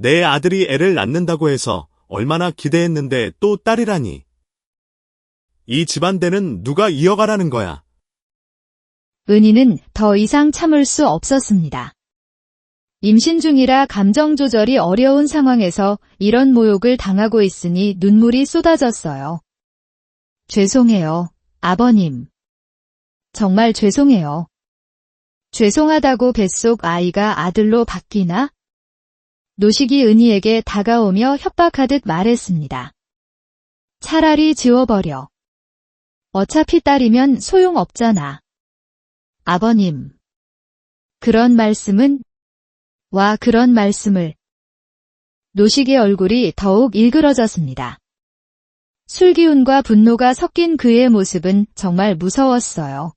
내 아들이 애를 낳는다고 해서 얼마나 기대했는데 또 딸이라니. 이 집안대는 누가 이어가라는 거야. 은희는 더 이상 참을 수 없었습니다. 임신 중이라 감정 조절이 어려운 상황에서 이런 모욕을 당하고 있으니 눈물이 쏟아졌어요. 죄송해요, 아버님. 정말 죄송해요. 죄송하다고 뱃속 아이가 아들로 바뀌나? 노식이 은희에게 다가오며 협박하듯 말했습니다. 차라리 지워버려. 어차피 딸이면 소용없잖아. 아버님. 그런 말씀을. 노식의 얼굴이 더욱 일그러졌습니다. 술기운과 분노가 섞인 그의 모습은 정말 무서웠어요.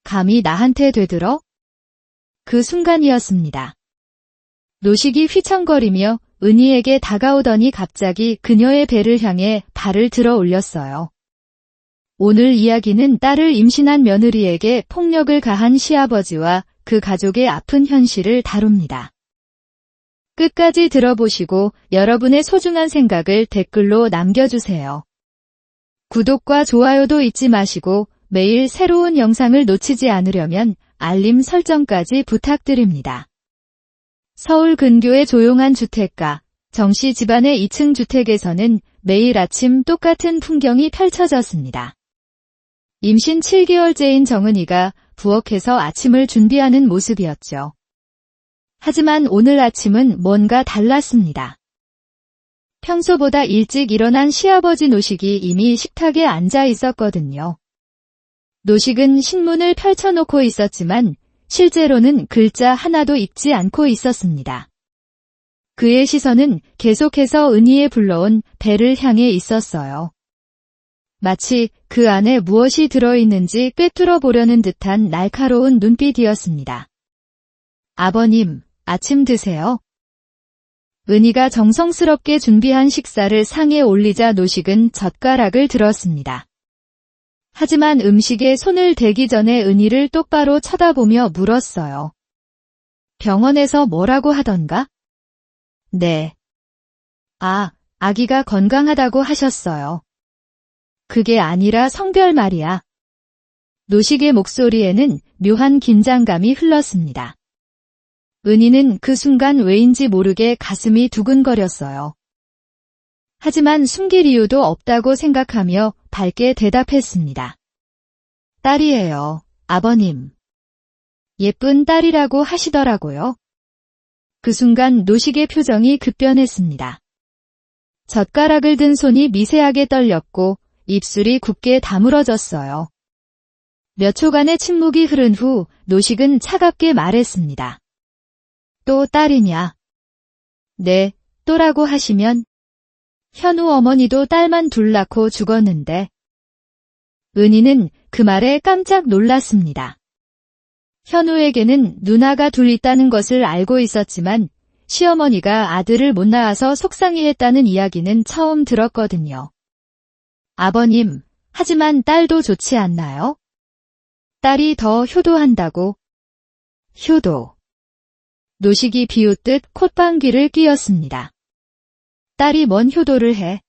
감히 나한테 되들어? 그 순간이었습니다. 노식이 휘청거리며 은희에게 다가오더니 갑자기 그녀의 배를 향해 발을 들어 올렸어요. 오늘 이야기는 딸을 임신한 며느리에게 폭력을 가한 시아버지와 그 가족의 아픈 현실을 다룹니다. 끝까지 들어보시고 여러분의 소중한 생각을 댓글로 남겨주세요. 구독과 좋아요도 잊지 마시고 매일 새로운 영상을 놓치지 않으려면 알림 설정까지 부탁드립니다. 서울 근교의 조용한 주택가, 정씨 집안의 2층 주택에서는 매일 아침 똑같은 풍경이 펼쳐졌습니다. 임신 7개월째인 정은이가 부엌에서 아침을 준비하는 모습이었죠. 하지만 오늘 아침은 뭔가 달랐습니다. 평소보다 일찍 일어난 시아버지 노식이 이미 식탁에 앉아 있었거든요. 노식은 신문을 펼쳐놓고 있었지만 실제로는 글자 하나도 읽지 않고 있었습니다. 그의 시선은 계속해서 은희에 불러온 배를 향해 있었어요. 마치 그 안에 무엇이 들어있는지 꿰뚫어 보려는 듯한 날카로운 눈빛이었습니다. 아버님, 아침 드세요. 은희가 정성스럽게 준비한 식사를 상에 올리자 노식은 젓가락을 들었습니다. 하지만 음식에 손을 대기 전에 은희를 똑바로 쳐다보며 물었어요. 병원에서 뭐라고 하던가? 네. 아기가 건강하다고 하셨어요. 그게 아니라 성별 말이야. 노식의 목소리에는 묘한 긴장감이 흘렀습니다. 은희는 그 순간 왜인지 모르게 가슴이 두근거렸어요. 하지만 숨길 이유도 없다고 생각하며 밝게 대답했습니다. 딸이에요, 아버님. 예쁜 딸이라고 하시더라고요. 그 순간 노식의 표정이 급변했습니다. 젓가락을 든 손이 미세하게 떨렸고 입술이 굳게 다물어졌어요. 몇 초간의 침묵이 흐른 후 노식은 차갑게 말했습니다. 또 딸이냐? 네, 또라고 하시면 현우 어머니도 딸만 둘 낳고 죽었는데. 은희는 그 말에 깜짝 놀랐습니다. 현우에게는 누나가 둘 있다는 것을 알고 있었지만 시어머니가 아들을 못 낳아서 속상해했다는 이야기는 처음 들었거든요. 아버님, 하지만 딸도 좋지 않나요? 딸이 더 효도한다고. 효도. 노식이 비웃듯 콧방귀를 뀌었습니다. 딸이 뭔 효도를 해?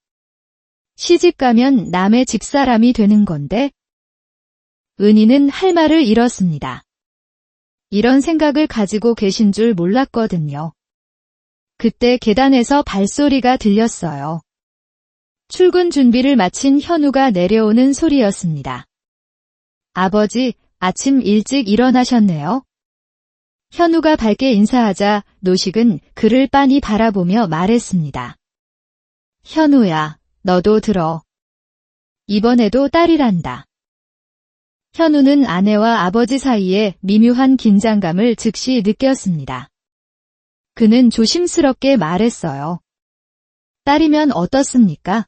시집가면 남의 집사람이 되는 건데? 은희는 할 말을 잃었습니다. 이런 생각을 가지고 계신 줄 몰랐거든요. 그때 계단에서 발소리가 들렸어요. 출근 준비를 마친 현우가 내려오는 소리였습니다. 아버지, 아침 일찍 일어나셨네요. 현우가 밝게 인사하자 노식은 그를 빤히 바라보며 말했습니다. 현우야, 너도 들어. 이번에도 딸이란다. 현우는 아내와 아버지 사이에 미묘한 긴장감을 즉시 느꼈습니다. 그는 조심스럽게 말했어요. 딸이면 어떻습니까?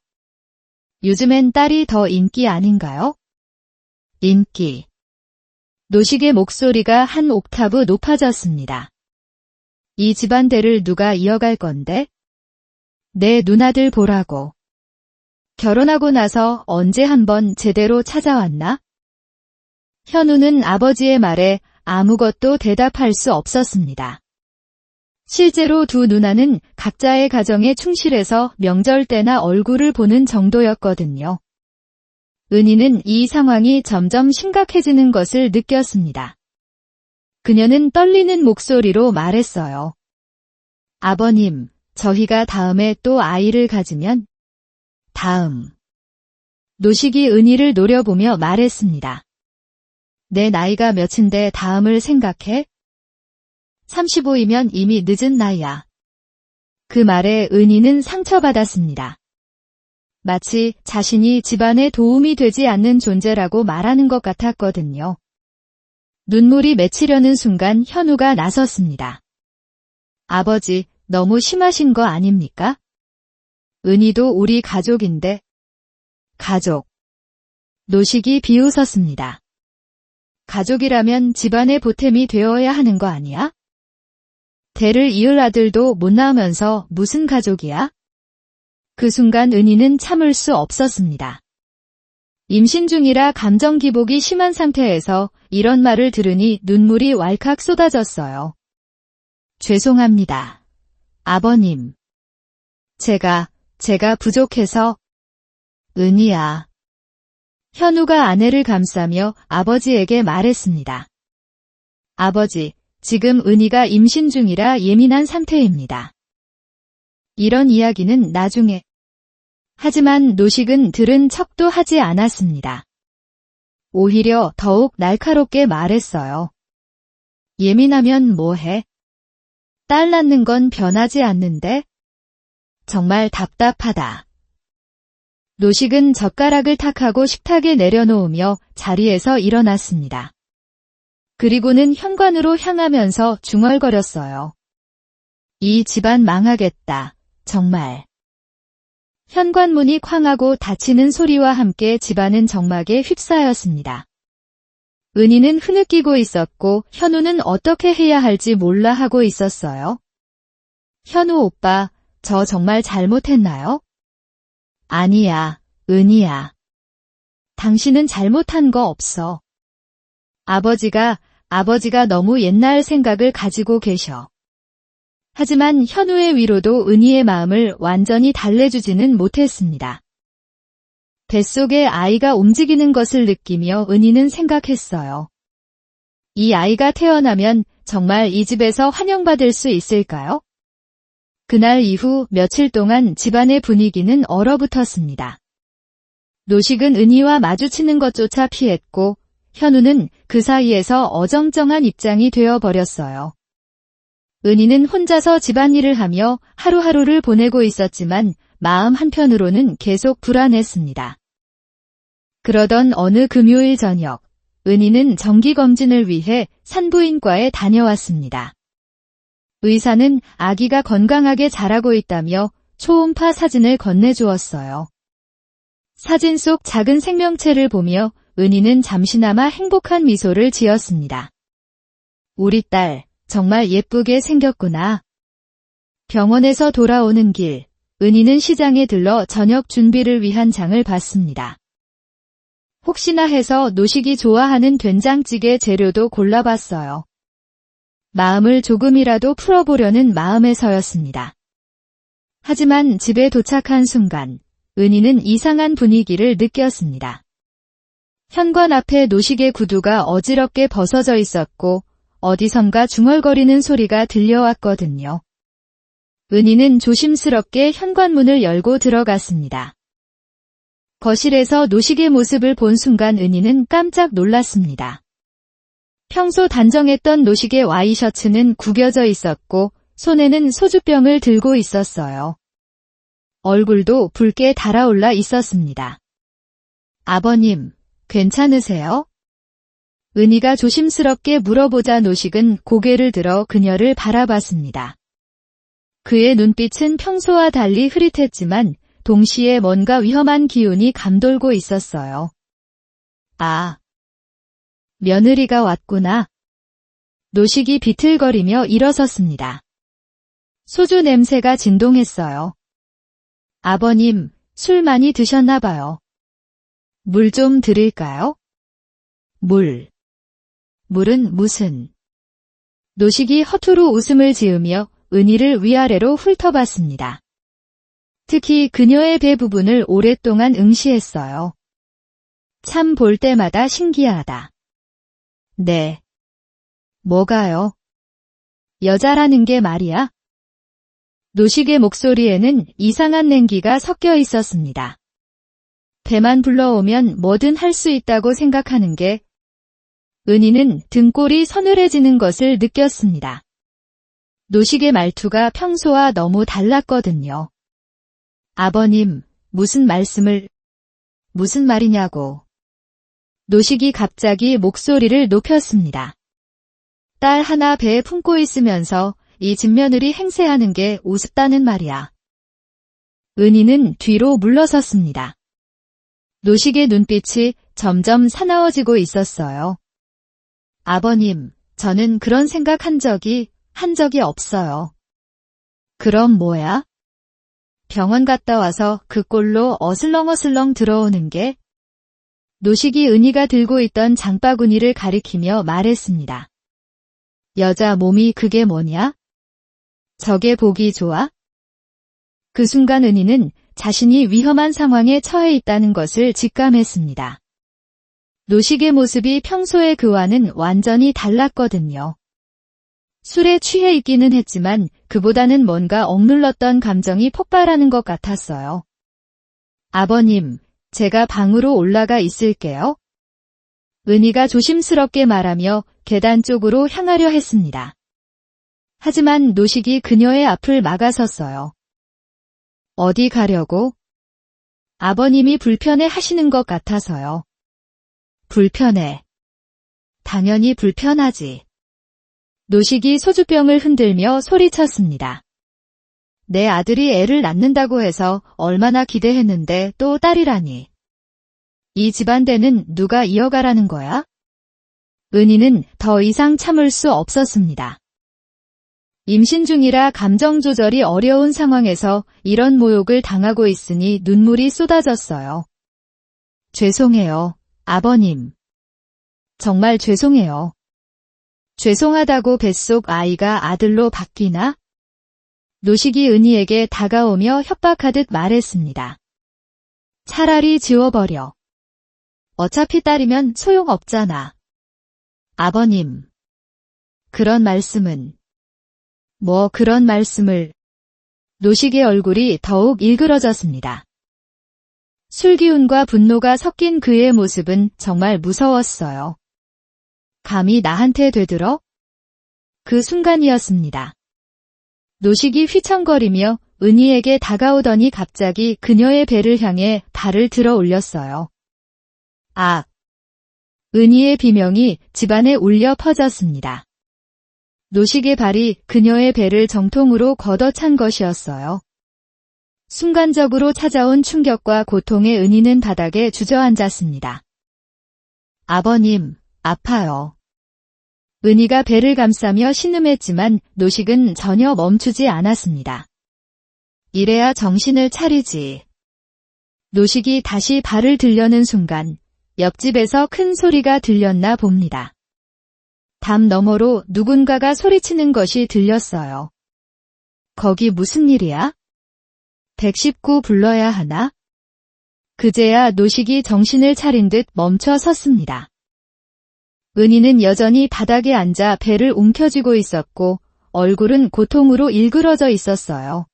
요즘엔 딸이 더 인기 아닌가요? 인기. 노식의 목소리가 한 옥타브 높아졌습니다. 이 집안대를 누가 이어갈 건데? 내 누나들 보라고. 결혼하고 나서 언제 한번 제대로 찾아왔나? 현우는 아버지의 말에 아무것도 대답할 수 없었습니다. 실제로 두 누나는 각자의 가정에 충실해서 명절 때나 얼굴을 보는 정도였거든요. 은희는 이 상황이 점점 심각해지는 것을 느꼈습니다. 그녀는 떨리는 목소리로 말했어요. 아버님, 저희가 다음에 또 아이를 가지면 다음. 노식이 은희를 노려보며 말했습니다. 내 나이가 몇인데 다음을 생각해? 35이면 이미 늦은 나이야. 그 말에 은희는 상처받았습니다. 마치 자신이 집안에 도움이 되지 않는 존재라고 말하는 것 같았거든요. 눈물이 맺히려는 순간 현우가 나섰습니다. 아버지, 너무 심하신 거 아닙니까? 은희도 우리 가족인데. 가족. 노식이 비웃었습니다. 가족이라면 집안의 보탬이 되어야 하는 거 아니야? 대를 이을 아들도 못 낳으면서 무슨 가족이야? 그 순간 은희는 참을 수 없었습니다. 임신 중이라 감정 기복이 심한 상태에서 이런 말을 들으니 눈물이 왈칵 쏟아졌어요. 죄송합니다. 아버님. 제가 부족해서. 은희야. 현우가 아내를 감싸며 아버지에게 말했습니다. 아버지, 지금 은희가 임신 중이라 예민한 상태입니다. 이런 이야기는 나중에. 하지만 노식은 들은 척도 하지 않았습니다. 오히려 더욱 날카롭게 말했어요. 예민하면 뭐해? 딸 낳는 건 변하지 않는데? 정말 답답하다. 노식은 젓가락을 탁하고 식탁에 내려놓으며 자리에서 일어났습니다. 그리고는 현관으로 향하면서 중얼거렸어요. 이 집안 망하겠다. 정말. 현관문이 쾅하고 닫히는 소리와 함께 집안은 정막에 휩싸였습니다. 은희는 흐느끼고 있었고 현우는 어떻게 해야 할지 몰라 하고 있었어요. 현우 오빠, 저 정말 잘못했나요? 아니야, 은희야. 당신은 잘못한 거 없어. 아버지가 너무 옛날 생각을 가지고 계셔. 하지만 현우의 위로도 은희의 마음을 완전히 달래주지는 못했습니다. 뱃속에 아이가 움직이는 것을 느끼며 은희는 생각했어요. 이 아이가 태어나면 정말 이 집에서 환영받을 수 있을까요? 그날 이후 며칠 동안 집안의 분위기는 얼어붙었습니다. 노식은 은희와 마주치는 것조차 피했고 현우는 그 사이에서 어정쩡한 입장이 되어버렸어요. 은희는 혼자서 집안일을 하며 하루하루를 보내고 있었지만 마음 한편으로는 계속 불안했습니다. 그러던 어느 금요일 저녁, 은희는 정기검진을 위해 산부인과에 다녀왔습니다. 의사는 아기가 건강하게 자라고 있다며 초음파 사진을 건네주었어요. 사진 속 작은 생명체를 보며 은희는 잠시나마 행복한 미소를 지었습니다. 우리 딸, 정말 예쁘게 생겼구나. 병원에서 돌아오는 길, 은희는 시장에 들러 저녁 준비를 위한 장을 봤습니다. 혹시나 해서 노식이 좋아하는 된장찌개 재료도 골라봤어요. 마음을 조금이라도 풀어보려는 마음에서였습니다. 하지만 집에 도착한 순간, 은희는 이상한 분위기를 느꼈습니다. 현관 앞에 노식의 구두가 어지럽게 벗어져 있었고 어디선가 중얼거리는 소리가 들려왔거든요. 은희는 조심스럽게 현관문을 열고 들어갔습니다. 거실에서 노식의 모습을 본 순간 은희는 깜짝 놀랐습니다. 평소 단정했던 노식의 와이셔츠는 구겨져 있었고 손에는 소주병을 들고 있었어요. 얼굴도 붉게 달아올라 있었습니다. 아버님, 괜찮으세요? 은희가 조심스럽게 물어보자 노식은 고개를 들어 그녀를 바라봤습니다. 그의 눈빛은 평소와 달리 흐릿했지만 동시에 뭔가 위험한 기운이 감돌고 있었어요. 아, 며느리가 왔구나. 노식이 비틀거리며 일어섰습니다. 소주 냄새가 진동했어요. 아버님, 술 많이 드셨나 봐요. 물 좀 드릴까요? 물은 무슨? 노식이 허투루 웃음을 지으며 은희를 위아래로 훑어봤습니다. 특히 그녀의 배 부분을 오랫동안 응시했어요. 참 볼 때마다 신기하다. 네. 뭐가요? 여자라는 게 말이야? 노식의 목소리에는 이상한 냉기가 섞여 있었습니다. 배만 불러오면 뭐든 할 수 있다고 생각하는 게 은희는 등골이 서늘해지는 것을 느꼈습니다. 노식의 말투가 평소와 너무 달랐거든요. 아버님, 무슨 말이냐고. 노식이 갑자기 목소리를 높였습니다. 딸 하나 배에 품고 있으면서 이 집며느리 행세하는 게 우습다는 말이야. 은희는 뒤로 물러섰습니다. 노식의 눈빛이 점점 사나워지고 있었어요. 아버님, 저는 그런 생각 한 적이 없어요. 그럼 뭐야? 병원 갔다 와서 그 꼴로 어슬렁어슬렁 들어오는 게? 노식이 은희가 들고 있던 장바구니를 가리키며 말했습니다. 여자 몸이 그게 뭐냐? 저게 보기 좋아? 그 순간 은희는 자신이 위험한 상황에 처해 있다는 것을 직감했습니다. 노식의 모습이 평소의 그와는 완전히 달랐거든요. 술에 취해 있기는 했지만 그보다는 뭔가 억눌렀던 감정이 폭발하는 것 같았어요. 아버님, 제가 방으로 올라가 있을게요. 은희가 조심스럽게 말하며 계단 쪽으로 향하려 했습니다. 하지만 노식이 그녀의 앞을 막아섰어요. 어디 가려고? 아버님이 불편해 하시는 것 같아서요. 불편해. 당연히 불편하지. 노식이 소주병을 흔들며 소리쳤습니다. 내 아들이 애를 낳는다고 해서 얼마나 기대했는데 또 딸이라니. 이 집안대는 누가 이어가라는 거야? 은희는 더 이상 참을 수 없었습니다. 임신 중이라 감정 조절이 어려운 상황에서 이런 모욕을 당하고 있으니 눈물이 쏟아졌어요. 죄송해요, 아버님. 정말 죄송해요. 죄송하다고 뱃속 아이가 아들로 바뀌나? 노식이 은희에게 다가오며 협박하듯 말했습니다. 차라리 지워버려. 어차피 딸이면 소용없잖아. 아버님. 그런 말씀은. 뭐 그런 말씀을. 노식의 얼굴이 더욱 일그러졌습니다. 술기운과 분노가 섞인 그의 모습은 정말 무서웠어요. 감히 나한테 되들어? 그 순간이었습니다. 노식이 휘청거리며 은희에게 다가오더니 갑자기 그녀의 배를 향해 발을 들어 올렸어요. 아! 은희의 비명이 집안에 울려 퍼졌습니다. 노식의 발이 그녀의 배를 정통으로 걷어찬 것이었어요. 순간적으로 찾아온 충격과 고통에 은희는 바닥에 주저앉았습니다. 아버님, 아파요. 은희가 배를 감싸며 신음했지만 노식은 전혀 멈추지 않았습니다. 이래야 정신을 차리지. 노식이 다시 발을 들려는 순간 옆집에서 큰 소리가 들렸나 봅니다. 담 너머로 누군가가 소리치는 것이 들렸어요. 거기 무슨 일이야? 119 불러야 하나? 그제야 노식이 정신을 차린 듯 멈춰 섰습니다. 은희는 여전히 바닥에 앉아 배를 움켜쥐고 있었고 얼굴은 고통으로 일그러져 있었어요.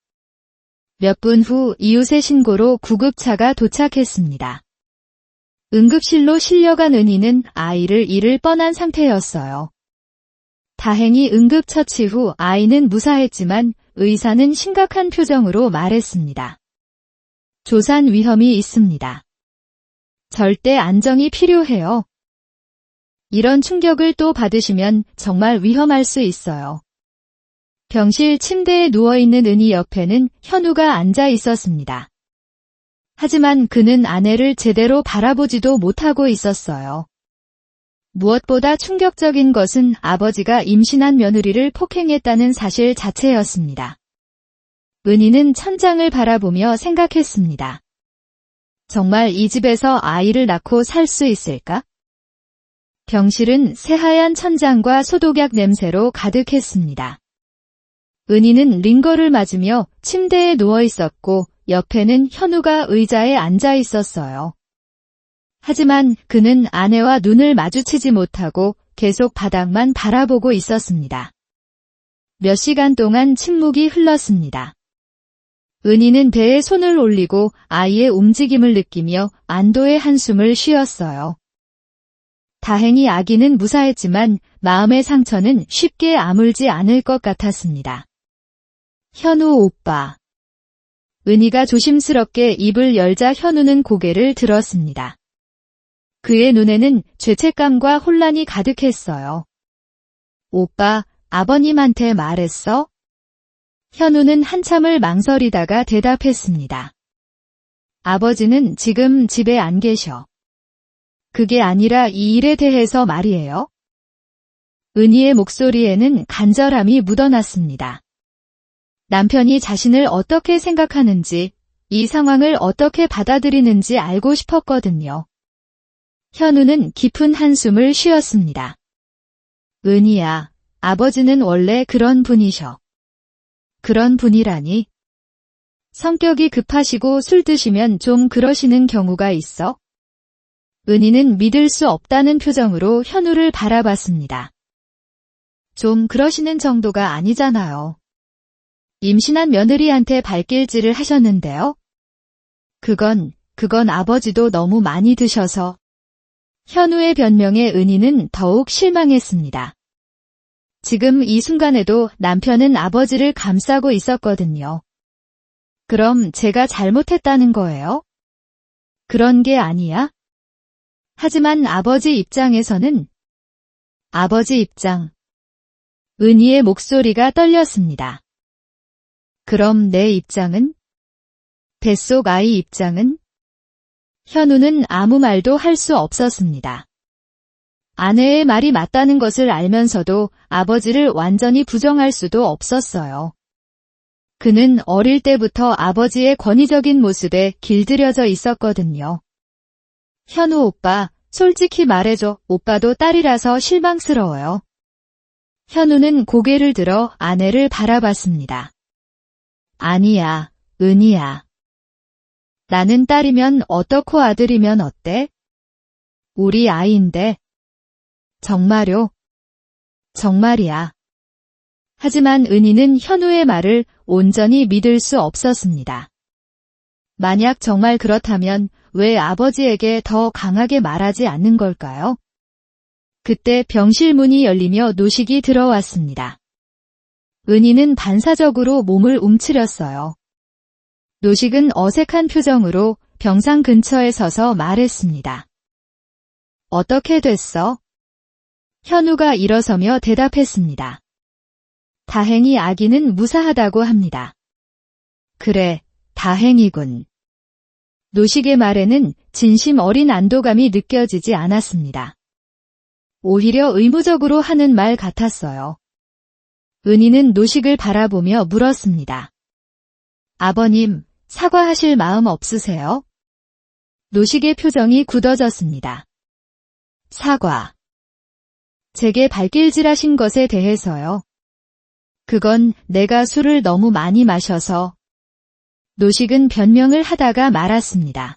몇 분 후 이웃의 신고로 구급차가 도착했습니다. 응급실로 실려간 은희는 아이를 잃을 뻔한 상태였어요. 다행히 응급처치 후 아이는 무사했지만 의사는 심각한 표정으로 말했습니다. 조산 위험이 있습니다. 절대 안정이 필요해요. 이런 충격을 또 받으시면 정말 위험할 수 있어요. 병실 침대에 누워있는 은희 옆에는 현우가 앉아 있었습니다. 하지만 그는 아내를 제대로 바라보지도 못하고 있었어요. 무엇보다 충격적인 것은 아버지가 임신한 며느리를 폭행했다는 사실 자체였습니다. 은희는 천장을 바라보며 생각했습니다. 정말 이 집에서 아이를 낳고 살 수 있을까? 병실은 새하얀 천장과 소독약 냄새로 가득했습니다. 은희는 링거를 맞으며 침대에 누워 있었고 옆에는 현우가 의자에 앉아 있었어요. 하지만 그는 아내와 눈을 마주치지 못하고 계속 바닥만 바라보고 있었습니다. 몇 시간 동안 침묵이 흘렀습니다. 은희는 배에 손을 올리고 아이의 움직임을 느끼며 안도의 한숨을 쉬었어요. 다행히 아기는 무사했지만 마음의 상처는 쉽게 아물지 않을 것 같았습니다. 현우 오빠. 은희가 조심스럽게 입을 열자 현우는 고개를 들었습니다. 그의 눈에는 죄책감과 혼란이 가득했어요. 오빠, 아버님한테 말했어? 현우는 한참을 망설이다가 대답했습니다. 아버지는 지금 집에 안 계셔. 그게 아니라 이 일에 대해서 말이에요. 은희의 목소리에는 간절함이 묻어났습니다. 남편이 자신을 어떻게 생각하는지, 이 상황을 어떻게 받아들이는지 알고 싶었거든요. 현우는 깊은 한숨을 쉬었습니다. 은희야, 아버지는 원래 그런 분이셔. 그런 분이라니? 성격이 급하시고 술 드시면 좀 그러시는 경우가 있어? 은희는 믿을 수 없다는 표정으로 현우를 바라봤습니다. 좀 그러시는 정도가 아니잖아요. 임신한 며느리한테 발길질을 하셨는데요. 그건 아버지도 너무 많이 드셔서. 현우의 변명에 은희는 더욱 실망했습니다. 지금 이 순간에도 남편은 아버지를 감싸고 있었거든요. 그럼 제가 잘못했다는 거예요? 그런 게 아니야? 하지만 아버지 입장에서는 아버지 입장. 은희의 목소리가 떨렸습니다. 그럼 내 입장은? 뱃속 아이 입장은? 현우는 아무 말도 할 수 없었습니다. 아내의 말이 맞다는 것을 알면서도 아버지를 완전히 부정할 수도 없었어요. 그는 어릴 때부터 아버지의 권위적인 모습에 길들여져 있었거든요. 현우 오빠, 솔직히 말해줘. 오빠도 딸이라서 실망스러워요. 현우는 고개를 들어 아내를 바라봤습니다. 아니야, 은희야. 나는 딸이면 어떻고 아들이면 어때? 우리 아이인데. 정말요? 정말이야. 하지만 은희는 현우의 말을 온전히 믿을 수 없었습니다. 만약 정말 그렇다면 왜 아버지에게 더 강하게 말하지 않는 걸까요? 그때 병실 문이 열리며 노식이 들어왔습니다. 은희는 반사적으로 몸을 움츠렸어요. 노식은 어색한 표정으로 병상 근처에 서서 말했습니다. 어떻게 됐어? 현우가 일어서며 대답했습니다. 다행히 아기는 무사하다고 합니다. 그래, 다행이군. 노식의 말에는 진심 어린 안도감이 느껴지지 않았습니다. 오히려 의무적으로 하는 말 같았어요. 은희는 노식을 바라보며 물었습니다. 아버님, 사과하실 마음 없으세요? 노식의 표정이 굳어졌습니다. 사과. 제게 발길질하신 것에 대해서요. 그건 내가 술을 너무 많이 마셔서. 노식은 변명을 하다가 말았습니다.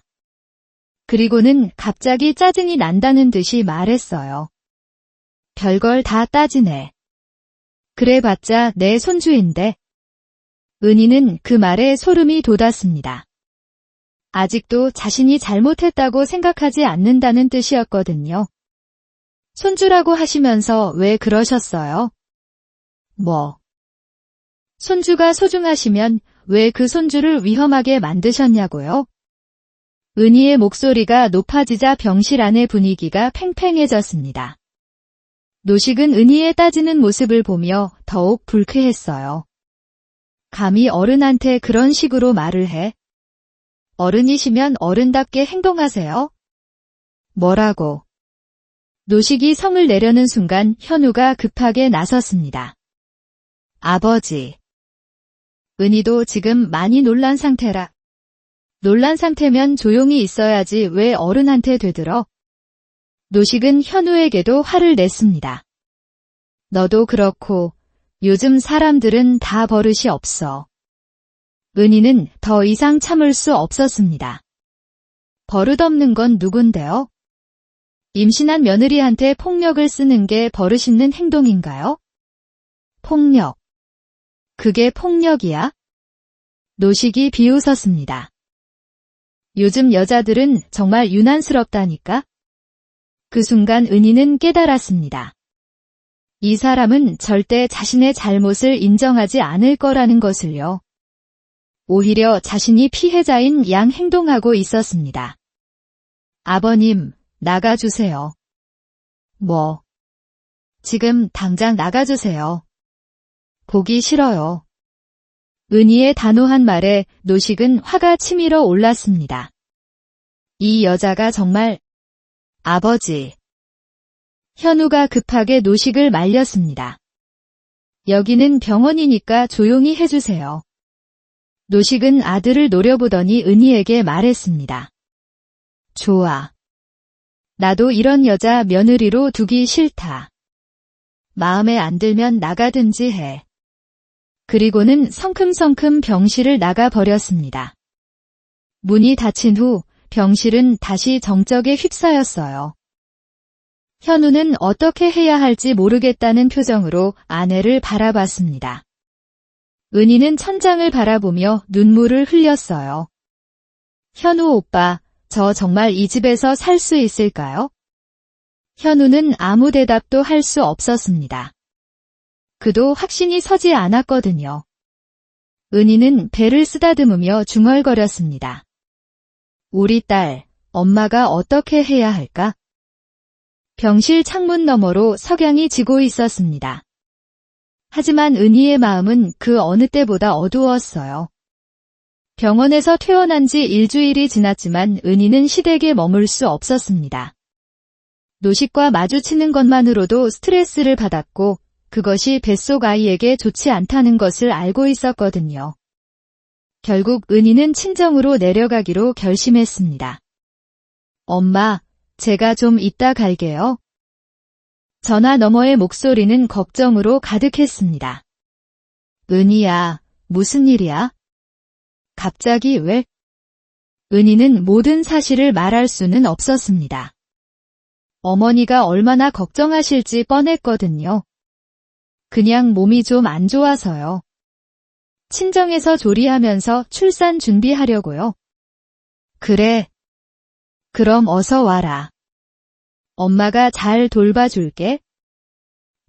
그리고는 갑자기 짜증이 난다는 듯이 말했어요. 별걸 다 따지네. 그래봤자 내 손주인데. 은희는 그 말에 소름이 돋았습니다. 아직도 자신이 잘못했다고 생각하지 않는다는 뜻이었거든요. 손주라고 하시면서 왜 그러셨어요? 뭐? 손주가 소중하시면 왜 그 손주를 위험하게 만드셨냐고요? 은희의 목소리가 높아지자 병실 안의 분위기가 팽팽해졌습니다. 노식은 은희의 따지는 모습을 보며 더욱 불쾌했어요. 감히 어른한테 그런 식으로 말을 해? 어른이시면 어른답게 행동하세요. 뭐라고? 노식이 성을 내려는 순간 현우가 급하게 나섰습니다. 아버지. 은희도 지금 많이 놀란 상태라. 놀란 상태면 조용히 있어야지 왜 어른한테 되들어? 노식은 현우에게도 화를 냈습니다. 너도 그렇고 요즘 사람들은 다 버릇이 없어. 은희는 더 이상 참을 수 없었습니다. 버릇없는 건 누군데요? 임신한 며느리한테 폭력을 쓰는 게 버릇 있는 행동인가요? 폭력. 그게 폭력이야? 노식이 비웃었습니다. 요즘 여자들은 정말 유난스럽다니까? 그 순간 은희는 깨달았습니다. 이 사람은 절대 자신의 잘못을 인정하지 않을 거라는 것을요. 오히려 자신이 피해자인 양 행동하고 있었습니다. 아버님, 나가주세요. 뭐? 지금 당장 나가주세요. 보기 싫어요. 은희의 단호한 말에 노식은 화가 치밀어 올랐습니다. 이 여자가 정말... 아버지. 현우가 급하게 노식을 말렸습니다. 여기는 병원이니까 조용히 해주세요. 노식은 아들을 노려보더니 은희에게 말했습니다. 좋아. 나도 이런 여자 며느리로 두기 싫다. 마음에 안 들면 나가든지 해. 그리고는 성큼성큼 병실을 나가버렸습니다. 문이 닫힌 후 병실은 다시 정적에 휩싸였어요. 현우는 어떻게 해야 할지 모르겠다는 표정으로 아내를 바라봤습니다. 은희는 천장을 바라보며 눈물을 흘렸어요. 현우 오빠, 저 정말 이 집에서 살 수 있을까요? 현우는 아무 대답도 할 수 없었습니다. 그도 확신이 서지 않았거든요. 은희는 배를 쓰다듬으며 중얼거렸습니다. 우리 딸, 엄마가 어떻게 해야 할까? 병실 창문 너머로 석양이 지고 있었습니다. 하지만 은희의 마음은 그 어느 때보다 어두웠어요. 병원에서 퇴원한 지 일주일이 지났지만 은희는 시댁에 머물 수 없었습니다. 노식과 마주치는 것만으로도 스트레스를 받았고 그것이 뱃속 아이에게 좋지 않다는 것을 알고 있었거든요. 결국 은희는 친정으로 내려가기로 결심했습니다. 엄마, 제가 좀 이따 갈게요. 전화 너머의 목소리는 걱정으로 가득했습니다. 은희야, 무슨 일이야? 갑자기 왜? 은희는 모든 사실을 말할 수는 없었습니다. 어머니가 얼마나 걱정하실지 뻔했거든요. 그냥 몸이 좀 안 좋아서요. 친정에서 조리하면서 출산 준비하려고요. 그래. 그럼 어서 와라. 엄마가 잘 돌봐줄게.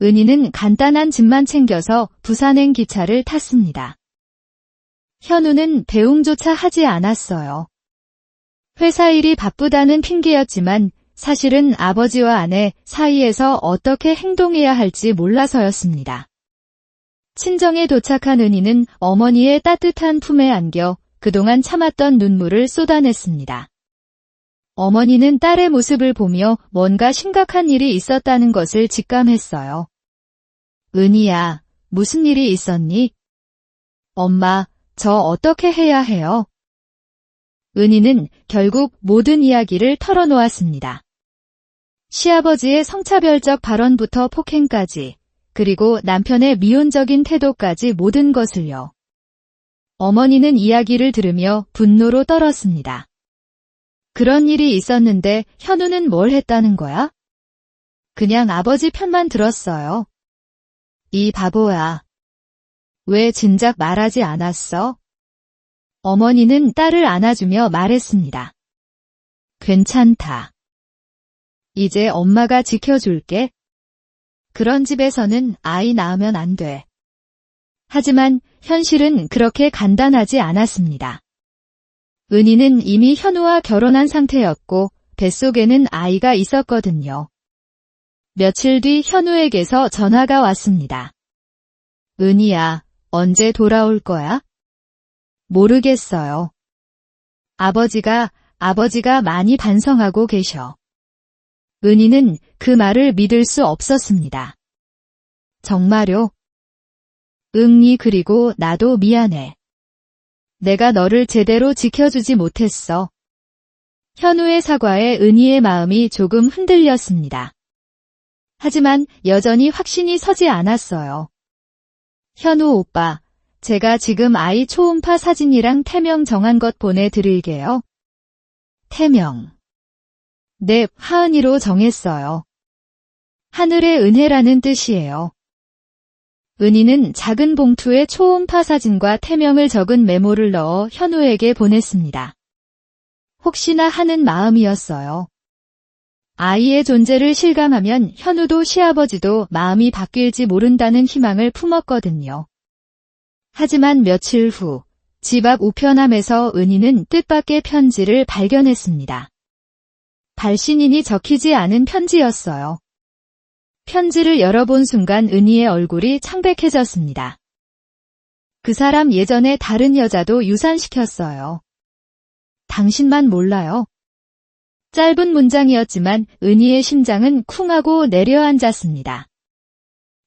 은희는 간단한 짐만 챙겨서 부산행 기차를 탔습니다. 현우는 배웅조차 하지 않았어요. 회사 일이 바쁘다는 핑계였지만 사실은 아버지와 아내 사이에서 어떻게 행동해야 할지 몰라서였습니다. 친정에 도착한 은희는 어머니의 따뜻한 품에 안겨 그동안 참았던 눈물을 쏟아냈습니다. 어머니는 딸의 모습을 보며 뭔가 심각한 일이 있었다는 것을 직감했어요. 은희야, 무슨 일이 있었니? 엄마, 저 어떻게 해야 해요? 은희는 결국 모든 이야기를 털어놓았습니다. 시아버지의 성차별적 발언부터 폭행까지, 그리고 남편의 미온적인 태도까지 모든 것을요. 어머니는 이야기를 들으며 분노로 떨었습니다. 그런 일이 있었는데 현우는 뭘 했다는 거야? 그냥 아버지 편만 들었어요. 이 바보야. 왜 진작 말하지 않았어? 어머니는 딸을 안아주며 말했습니다. 괜찮다. 이제 엄마가 지켜줄게. 그런 집에서는 아이 낳으면 안 돼. 하지만 현실은 그렇게 간단하지 않았습니다. 은희는 이미 현우와 결혼한 상태였고 뱃속에는 아이가 있었거든요. 며칠 뒤 현우에게서 전화가 왔습니다. 은희야, 언제 돌아올 거야? 모르겠어요. 아버지가 많이 반성하고 계셔. 은희는 그 말을 믿을 수 없었습니다. 정말요? 응니 그리고 나도 미안해. 내가 너를 제대로 지켜주지 못했어. 현우의 사과에 은희의 마음이 조금 흔들렸습니다. 하지만 여전히 확신이 서지 않았어요. 현우 오빠, 제가 지금 아이 초음파 사진이랑 태명 정한 것 보내드릴게요. 태명. 네, 하은이로 정했어요. 하늘의 은혜라는 뜻이에요. 은희는 작은 봉투에 초음파 사진과 태명을 적은 메모를 넣어 현우에게 보냈습니다. 혹시나 하는 마음이었어요. 아이의 존재를 실감하면 현우도 시아버지도 마음이 바뀔지 모른다는 희망을 품었거든요. 하지만 며칠 후, 집 앞 우편함에서 은희는 뜻밖의 편지를 발견했습니다. 발신인이 적히지 않은 편지였어요. 편지를 열어본 순간 은희의 얼굴이 창백해졌습니다. 그 사람 예전에 다른 여자도 유산시켰어요. 당신만 몰라요. 짧은 문장이었지만 은희의 심장은 쿵 하고 내려앉았습니다.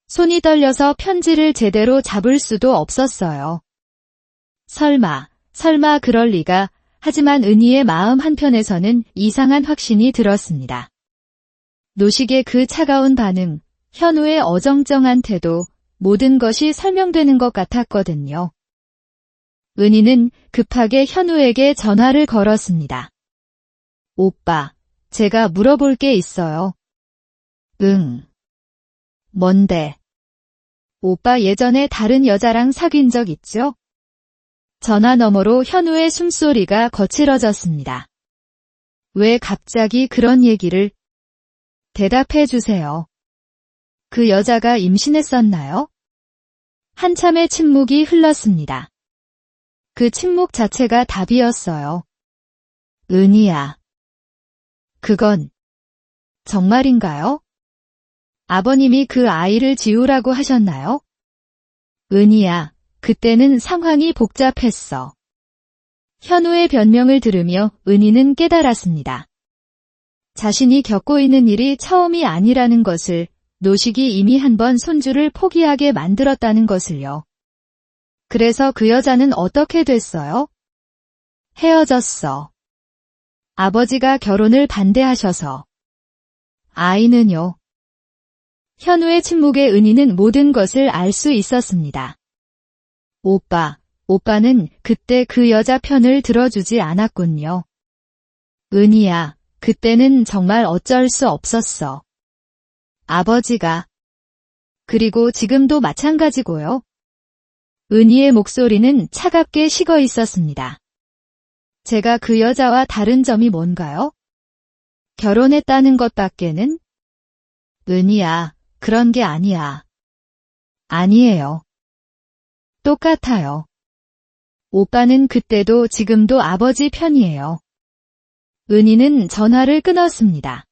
손이 떨려서 편지를 제대로 잡을 수도 없었어요. 설마 그럴 리가. 하지만 은희의 마음 한편에서는 이상한 확신이 들었습니다. 노식의 그 차가운 반응, 현우의 어정쩡한 태도, 모든 것이 설명되는 것 같았거든요. 은희는 급하게 현우에게 전화를 걸었습니다. 오빠, 제가 물어볼 게 있어요. 응. 뭔데? 오빠 예전에 다른 여자랑 사귄 적 있죠? 전화 너머로 현우의 숨소리가 거칠어졌습니다. 왜 갑자기 그런 얘기를? 대답해 주세요. 그 여자가 임신했었나요? 한참의 침묵이 흘렀습니다. 그 침묵 자체가 답이었어요. 은희야. 그건 정말인가요? 아버님이 그 아이를 지우라고 하셨나요? 은희야, 그때는 상황이 복잡했어. 현우의 변명을 들으며 은희는 깨달았습니다. 자신이 겪고 있는 일이 처음이 아니라는 것을, 노식이 이미 한 번 손주를 포기하게 만들었다는 것을요. 그래서 그 여자는 어떻게 됐어요? 헤어졌어. 아버지가 결혼을 반대하셔서. 아이는요? 현우의 침묵에 은희는 모든 것을 알 수 있었습니다. 오빠는 그때 그 여자 편을 들어주지 않았군요. 은희야, 그때는 정말 어쩔 수 없었어. 아버지가. 그리고 지금도 마찬가지고요. 은희의 목소리는 차갑게 식어 있었습니다. 제가 그 여자와 다른 점이 뭔가요? 결혼했다는 것밖에는? 은희야, 그런 게 아니야. 아니에요. 똑같아요. 오빠는 그때도 지금도 아버지 편이에요. 은희는 전화를 끊었습니다.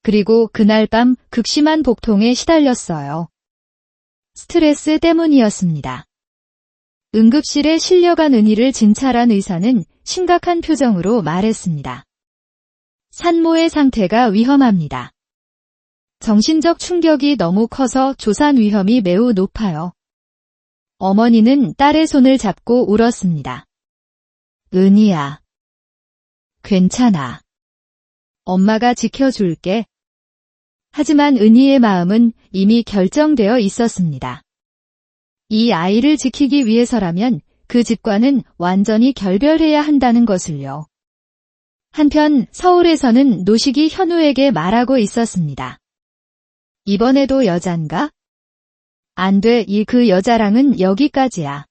그리고 그날 밤 극심한 복통에 시달렸어요. 스트레스 때문이었습니다. 응급실에 실려간 은희를 진찰한 의사는 심각한 표정으로 말했습니다. 산모의 상태가 위험합니다. 정신적 충격이 너무 커서 조산 위험이 매우 높아요. 어머니는 딸의 손을 잡고 울었습니다. 은희야. 괜찮아. 엄마가 지켜줄게. 하지만 은희의 마음은 이미 결정되어 있었습니다. 이 아이를 지키기 위해서라면 그 집과는 완전히 결별해야 한다는 것을요. 한편 서울에서는 노식이 현우에게 말하고 있었습니다. 이번에도 여잔가? 안 돼, 그 여자랑은 여기까지야.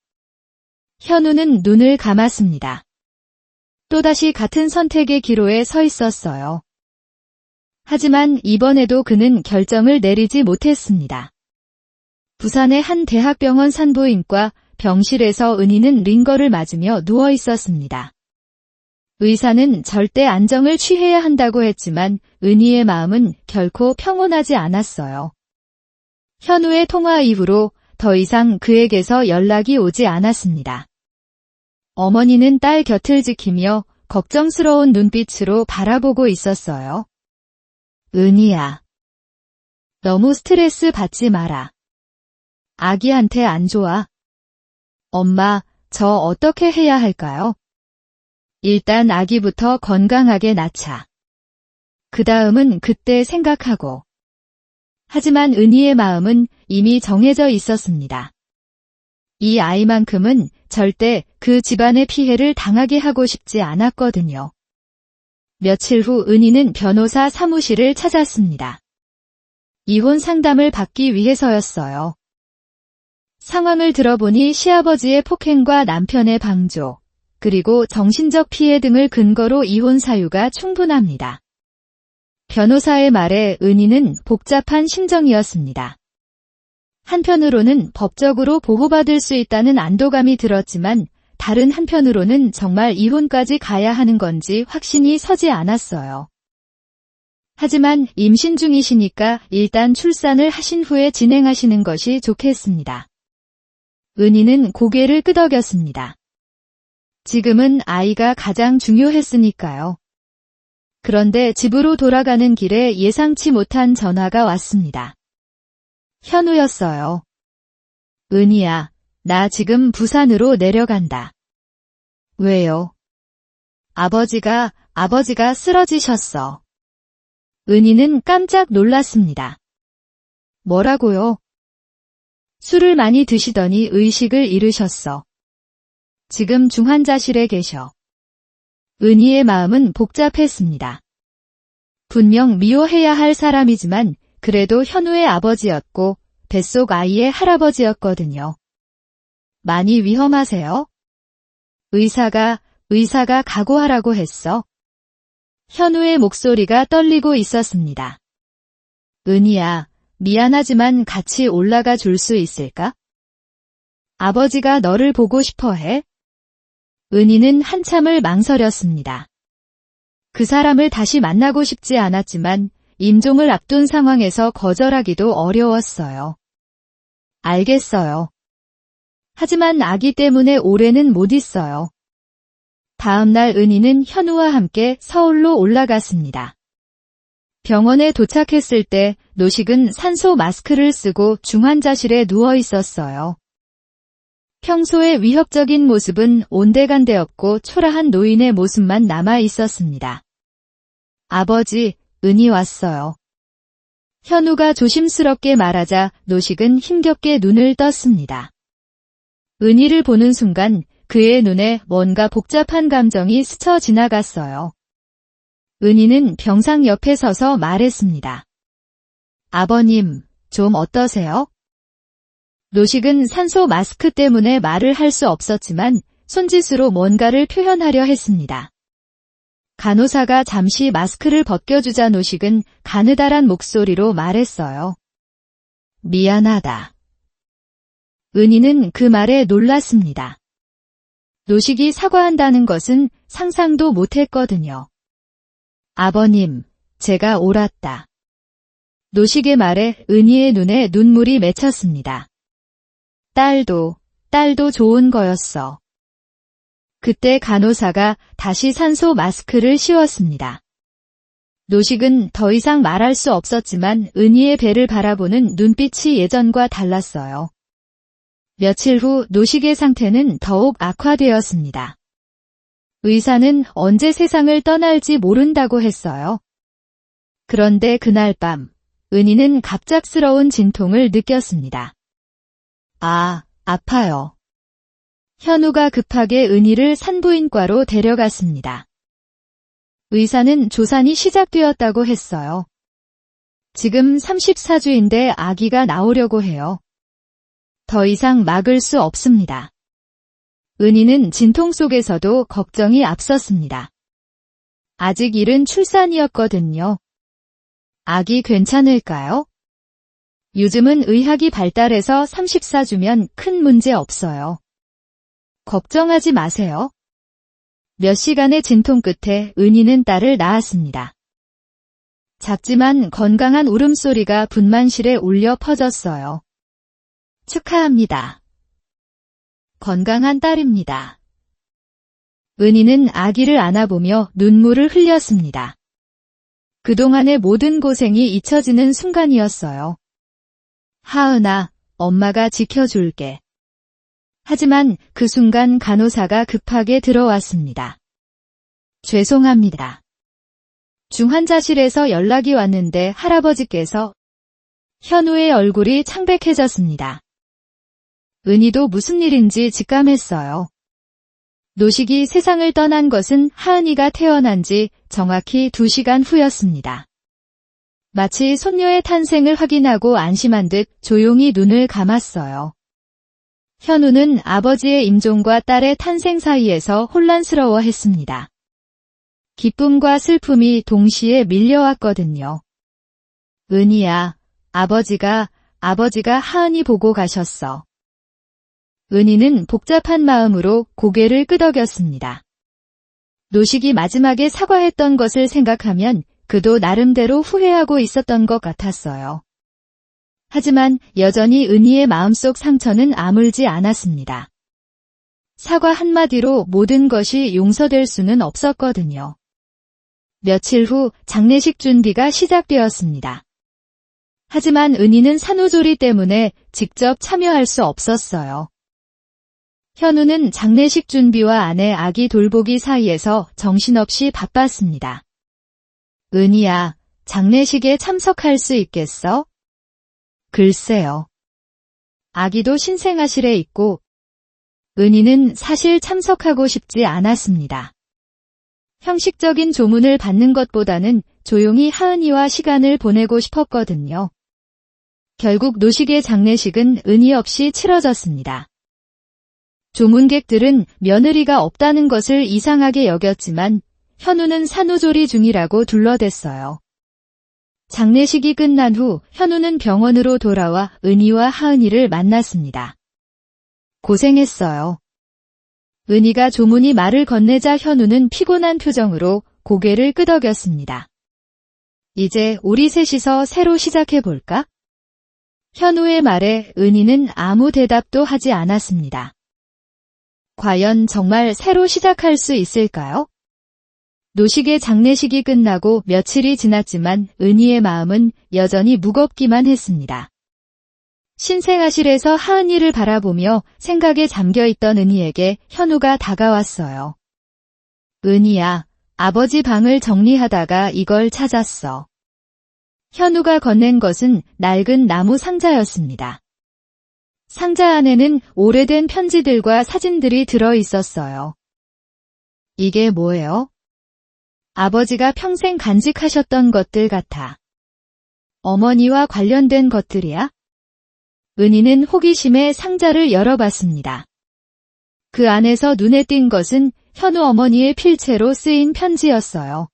현우는 눈을 감았습니다. 또다시 같은 선택의 기로에 서 있었어요. 하지만 이번에도 그는 결정을 내리지 못했습니다. 부산의 한 대학병원 산부인과 병실에서 은희는 링거를 맞으며 누워 있었습니다. 의사는 절대 안정을 취해야 한다고 했지만 은희의 마음은 결코 평온하지 않았어요. 현우의 통화 이후로 더 이상 그에게서 연락이 오지 않았습니다. 어머니는 딸 곁을 지키며 걱정스러운 눈빛으로 바라보고 있었어요. 은희야. 너무 스트레스 받지 마라. 아기한테 안 좋아. 엄마, 저 어떻게 해야 할까요? 일단 아기부터 건강하게 낳자. 그 다음은 그때 생각하고. 하지만 은희의 마음은 이미 정해져 있었습니다. 이 아이만큼은 절대 그 집안의 피해를 당하게 하고 싶지 않았거든요. 며칠 후 은희는 변호사 사무실을 찾았습니다. 이혼 상담을 받기 위해서였어요. 상황을 들어보니 시아버지의 폭행과 남편의 방조, 그리고 정신적 피해 등을 근거로 이혼 사유가 충분합니다. 변호사의 말에 은희는 복잡한 심정이었습니다. 한편으로는 법적으로 보호받을 수 있다는 안도감이 들었지만 다른 한편으로는 정말 이혼까지 가야 하는 건지 확신이 서지 않았어요. 하지만 임신 중이시니까 일단 출산을 하신 후에 진행하시는 것이 좋겠습니다. 은희는 고개를 끄덕였습니다. 지금은 아이가 가장 중요했으니까요. 그런데 집으로 돌아가는 길에 예상치 못한 전화가 왔습니다. 현우였어요. 은희야, 나 지금 부산으로 내려간다. 왜요? 아버지가 쓰러지셨어. 은희는 깜짝 놀랐습니다. 뭐라고요? 술을 많이 드시더니 의식을 잃으셨어. 지금 중환자실에 계셔. 은희의 마음은 복잡했습니다. 분명 미워해야 할 사람이지만 그래도 현우의 아버지였고 뱃속 아이의 할아버지였거든요. 많이 위험하세요? 의사가 각오하라고 했어. 현우의 목소리가 떨리고 있었습니다. 은희야, 미안하지만 같이 올라가 줄 수 있을까? 아버지가 너를 보고 싶어 해. 은희는 한참을 망설였습니다. 그 사람을 다시 만나고 싶지 않았지만 임종을 앞둔 상황에서 거절하기도 어려웠어요. 알겠어요. 하지만 아기 때문에 올해는 못 있어요. 다음 날 은희는 현우와 함께 서울로 올라갔습니다. 병원에 도착했을 때 노식은 산소 마스크를 쓰고 중환자실에 누워 있었어요. 평소의 위협적인 모습은 온데간데 없고 초라한 노인의 모습만 남아 있었습니다. 아버지, 은희 왔어요. 현우가 조심스럽게 말하자 노식은 힘겹게 눈을 떴습니다. 은희를 보는 순간 그의 눈에 뭔가 복잡한 감정이 스쳐 지나갔어요. 은희는 병상 옆에 서서 말했습니다. 아버님, 좀 어떠세요? 노식은 산소 마스크 때문에 말을 할 수 없었지만 손짓으로 뭔가를 표현하려 했습니다. 간호사가 잠시 마스크를 벗겨주자 노식은 가느다란 목소리로 말했어요. 미안하다. 은희는 그 말에 놀랐습니다. 노식이 사과한다는 것은 상상도 못했거든요. 아버님, 제가 옳았다. 노식의 말에 은희의 눈에 눈물이 맺혔습니다. 딸도 좋은 거였어. 그때 간호사가 다시 산소 마스크를 씌웠습니다. 노식은 더 이상 말할 수 없었지만 은희의 배를 바라보는 눈빛이 예전과 달랐어요. 며칠 후 노식의 상태는 더욱 악화되었습니다. 의사는 언제 세상을 떠날지 모른다고 했어요. 그런데 그날 밤, 은희는 갑작스러운 진통을 느꼈습니다. 아파요. 현우가 급하게 은희를 산부인과로 데려갔습니다. 의사는 조산이 시작되었다고 했어요. 지금 34주인데 아기가 나오려고 해요. 더 이상 막을 수 없습니다. 은희는 진통 속에서도 걱정이 앞섰습니다. 아직 일은 출산이었거든요. 아기 괜찮을까요? 요즘은 의학이 발달해서 34주면 큰 문제 없어요. 걱정하지 마세요. 몇 시간의 진통 끝에 은희는 딸을 낳았습니다. 작지만 건강한 울음소리가 분만실에 울려 퍼졌어요. 축하합니다. 건강한 딸입니다. 은희는 아기를 안아보며 눈물을 흘렸습니다. 그동안의 모든 고생이 잊혀지는 순간이었어요. 하은아, 엄마가 지켜줄게. 하지만 그 순간 간호사가 급하게 들어왔습니다. 죄송합니다. 중환자실에서 연락이 왔는데 할아버지께서. 현우의 얼굴이 창백해졌습니다. 은희도 무슨 일인지 직감했어요. 노식이 세상을 떠난 것은 하은이가 태어난 지 정확히 2시간 후였습니다. 마치 손녀의 탄생을 확인하고 안심한 듯 조용히 눈을 감았어요. 현우는 아버지의 임종과 딸의 탄생 사이에서 혼란스러워했습니다. 기쁨과 슬픔이 동시에 밀려왔거든요. 은희야, 아버지가 하은이 보고 가셨어. 은희는 복잡한 마음으로 고개를 끄덕였습니다. 노식이 마지막에 사과했던 것을 생각하면 그도 나름대로 후회하고 있었던 것 같았어요. 하지만 여전히 은희의 마음속 상처는 아물지 않았습니다. 사과 한마디로 모든 것이 용서될 수는 없었거든요. 며칠 후 장례식 준비가 시작되었습니다. 하지만 은희는 산후조리 때문에 직접 참여할 수 없었어요. 현우는 장례식 준비와 아내 아기 돌보기 사이에서 정신없이 바빴습니다. 은희야, 장례식에 참석할 수 있겠어? 글쎄요. 아기도 신생아실에 있고 은희는 사실 참석하고 싶지 않았습니다. 형식적인 조문을 받는 것보다는 조용히 하은이와 시간을 보내고 싶었거든요. 결국 노식의 장례식은 은희 없이 치러졌습니다. 조문객들은 며느리가 없다는 것을 이상하게 여겼지만 현우는 산후조리 중이라고 둘러댔어요. 장례식이 끝난 후 현우는 병원으로 돌아와 은희와 하은이를 만났습니다. 고생했어요. 은희가 조문이 말을 건네자 현우는 피곤한 표정으로 고개를 끄덕였습니다. 이제 우리 셋이서 새로 시작해볼까? 현우의 말에 은희는 아무 대답도 하지 않았습니다. 과연 정말 새로 시작할 수 있을까요? 노식의 장례식이 끝나고 며칠이 지났지만 은희의 마음은 여전히 무겁기만 했습니다. 신생아실에서 하은이를 바라보며 생각에 잠겨있던 은희에게 현우가 다가왔어요. 은희야, 아버지 방을 정리하다가 이걸 찾았어. 현우가 건넨 것은 낡은 나무 상자였습니다. 상자 안에는 오래된 편지들과 사진들이 들어있었어요. 이게 뭐예요? 아버지가 평생 간직하셨던 것들 같아. 어머니와 관련된 것들이야? 은희는 호기심에 상자를 열어봤습니다. 그 안에서 눈에 띈 것은 현우 어머니의 필체로 쓰인 편지였어요.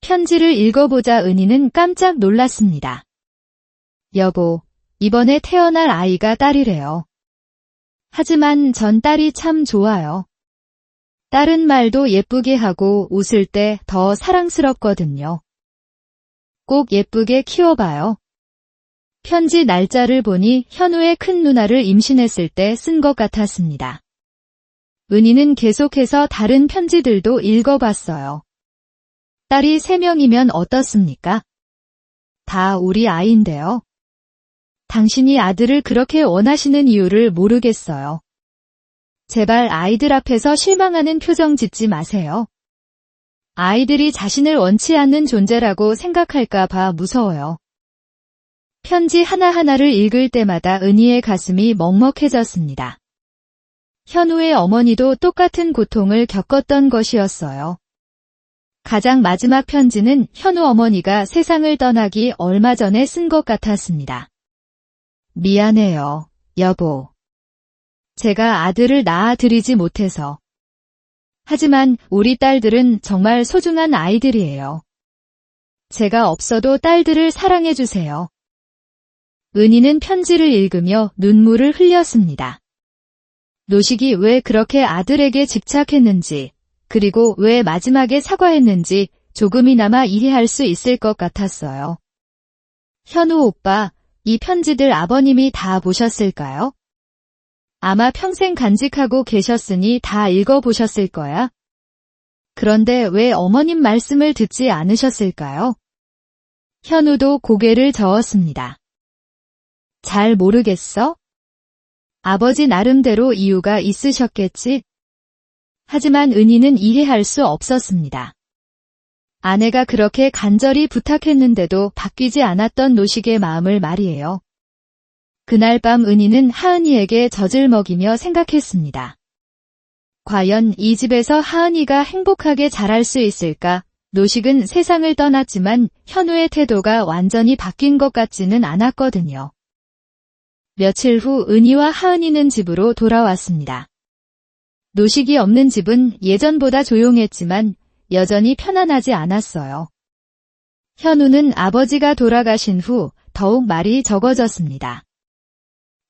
편지를 읽어보자 은희는 깜짝 놀랐습니다. 여보, 이번에 태어날 아이가 딸이래요. 하지만 전 딸이 참 좋아요. 딸은 말도 예쁘게 하고 웃을 때 더 사랑스럽거든요. 꼭 예쁘게 키워봐요. 편지 날짜를 보니 현우의 큰 누나를 임신했을 때 쓴 것 같았습니다. 은희는 계속해서 다른 편지들도 읽어봤어요. 딸이 3명이면 어떻습니까? 다 우리 아이인데요. 당신이 아들을 그렇게 원하시는 이유를 모르겠어요. 제발 아이들 앞에서 실망하는 표정 짓지 마세요. 아이들이 자신을 원치 않는 존재라고 생각할까 봐 무서워요. 편지 하나하나를 읽을 때마다 은희의 가슴이 먹먹해졌습니다. 현우의 어머니도 똑같은 고통을 겪었던 것이었어요. 가장 마지막 편지는 현우 어머니가 세상을 떠나기 얼마 전에 쓴 것 같았습니다. 미안해요, 여보. 제가 아들을 낳아드리지 못해서. 하지만 우리 딸들은 정말 소중한 아이들이에요. 제가 없어도 딸들을 사랑해주세요. 은희는 편지를 읽으며 눈물을 흘렸습니다. 노식이 왜 그렇게 아들에게 집착했는지, 그리고 왜 마지막에 사과했는지 조금이나마 이해할 수 있을 것 같았어요. 현우 오빠, 이 편지들 아버님이 다 보셨을까요? 아마 평생 간직하고 계셨으니 다 읽어보셨을 거야. 그런데 왜 어머님 말씀을 듣지 않으셨을까요? 현우도 고개를 저었습니다. 잘 모르겠어? 아버지 나름대로 이유가 있으셨겠지? 하지만 은희는 이해할 수 없었습니다. 아내가 그렇게 간절히 부탁했는데도 바뀌지 않았던 노식의 마음을 말이에요. 그날 밤 은희는 하은이에게 젖을 먹이며 생각했습니다. 과연 이 집에서 하은이가 행복하게 자랄 수 있을까? 노식은 세상을 떠났지만 현우의 태도가 완전히 바뀐 것 같지는 않았거든요. 며칠 후 은희와 하은이는 집으로 돌아왔습니다. 노식이 없는 집은 예전보다 조용했지만 여전히 편안하지 않았어요. 현우는 아버지가 돌아가신 후 더욱 말이 적어졌습니다.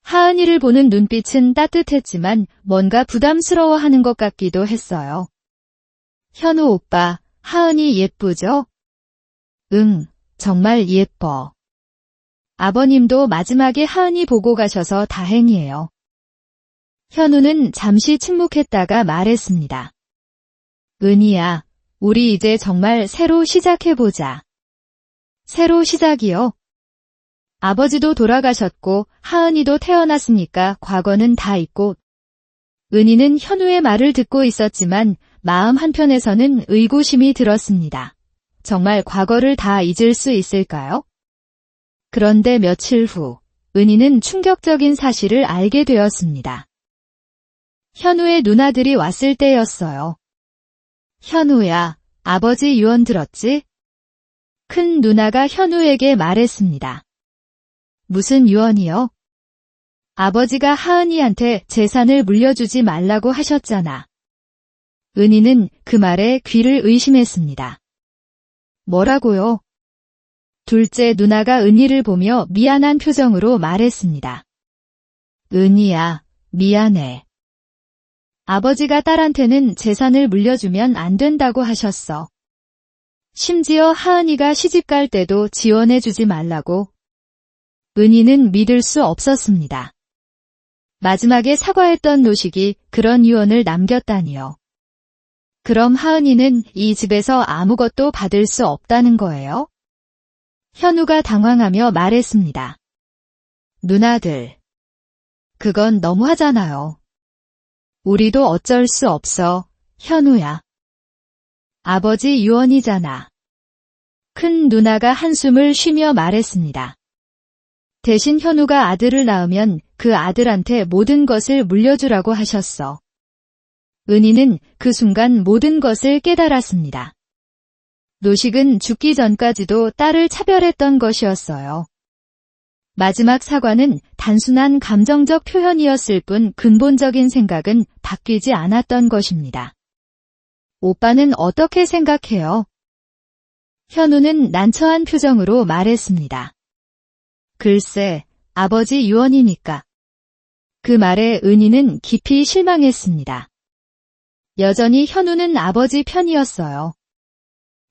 하은이를 보는 눈빛은 따뜻했지만 뭔가 부담스러워하는 것 같기도 했어요. 현우 오빠, 하은이 예쁘죠? 응, 정말 예뻐. 아버님도 마지막에 하은이 보고 가셔서 다행이에요. 현우는 잠시 침묵했다가 말했습니다. 은희야, 우리 이제 정말 새로 시작해보자. 새로 시작이요? 아버지도 돌아가셨고 하은이도 태어났으니까 과거는 다 잊고. 은희는 현우의 말을 듣고 있었지만 마음 한편에서는 의구심이 들었습니다. 정말 과거를 다 잊을 수 있을까요? 그런데 며칠 후 은희는 충격적인 사실을 알게 되었습니다. 현우의 누나들이 왔을 때였어요. 현우야, 아버지 유언 들었지? 큰 누나가 현우에게 말했습니다. 무슨 유언이요? 아버지가 하은이한테 재산을 물려주지 말라고 하셨잖아. 은희는 그 말에 귀를 의심했습니다. 뭐라고요? 둘째 누나가 은희를 보며 미안한 표정으로 말했습니다. 은희야, 미안해. 아버지가 딸한테는 재산을 물려주면 안 된다고 하셨어. 심지어 하은이가 시집갈 때도 지원해주지 말라고. 은희는 믿을 수 없었습니다. 마지막에 사과했던 노식이 그런 유언을 남겼다니요. 그럼 하은이는 이 집에서 아무것도 받을 수 없다는 거예요? 현우가 당황하며 말했습니다. 누나들, 그건 너무하잖아요. 우리도 어쩔 수 없어, 현우야. 아버지 유언이잖아. 큰 누나가 한숨을 쉬며 말했습니다. 대신 현우가 아들을 낳으면 그 아들한테 모든 것을 물려주라고 하셨어. 은희는 그 순간 모든 것을 깨달았습니다. 노식은 죽기 전까지도 딸을 차별했던 것이었어요. 마지막 사과는 단순한 감정적 표현이었을 뿐 근본적인 생각은 바뀌지 않았던 것입니다. 오빠는 어떻게 생각해요? 현우는 난처한 표정으로 말했습니다. 글쎄, 아버지 유언이니까. 그 말에 은희는 깊이 실망했습니다. 여전히 현우는 아버지 편이었어요.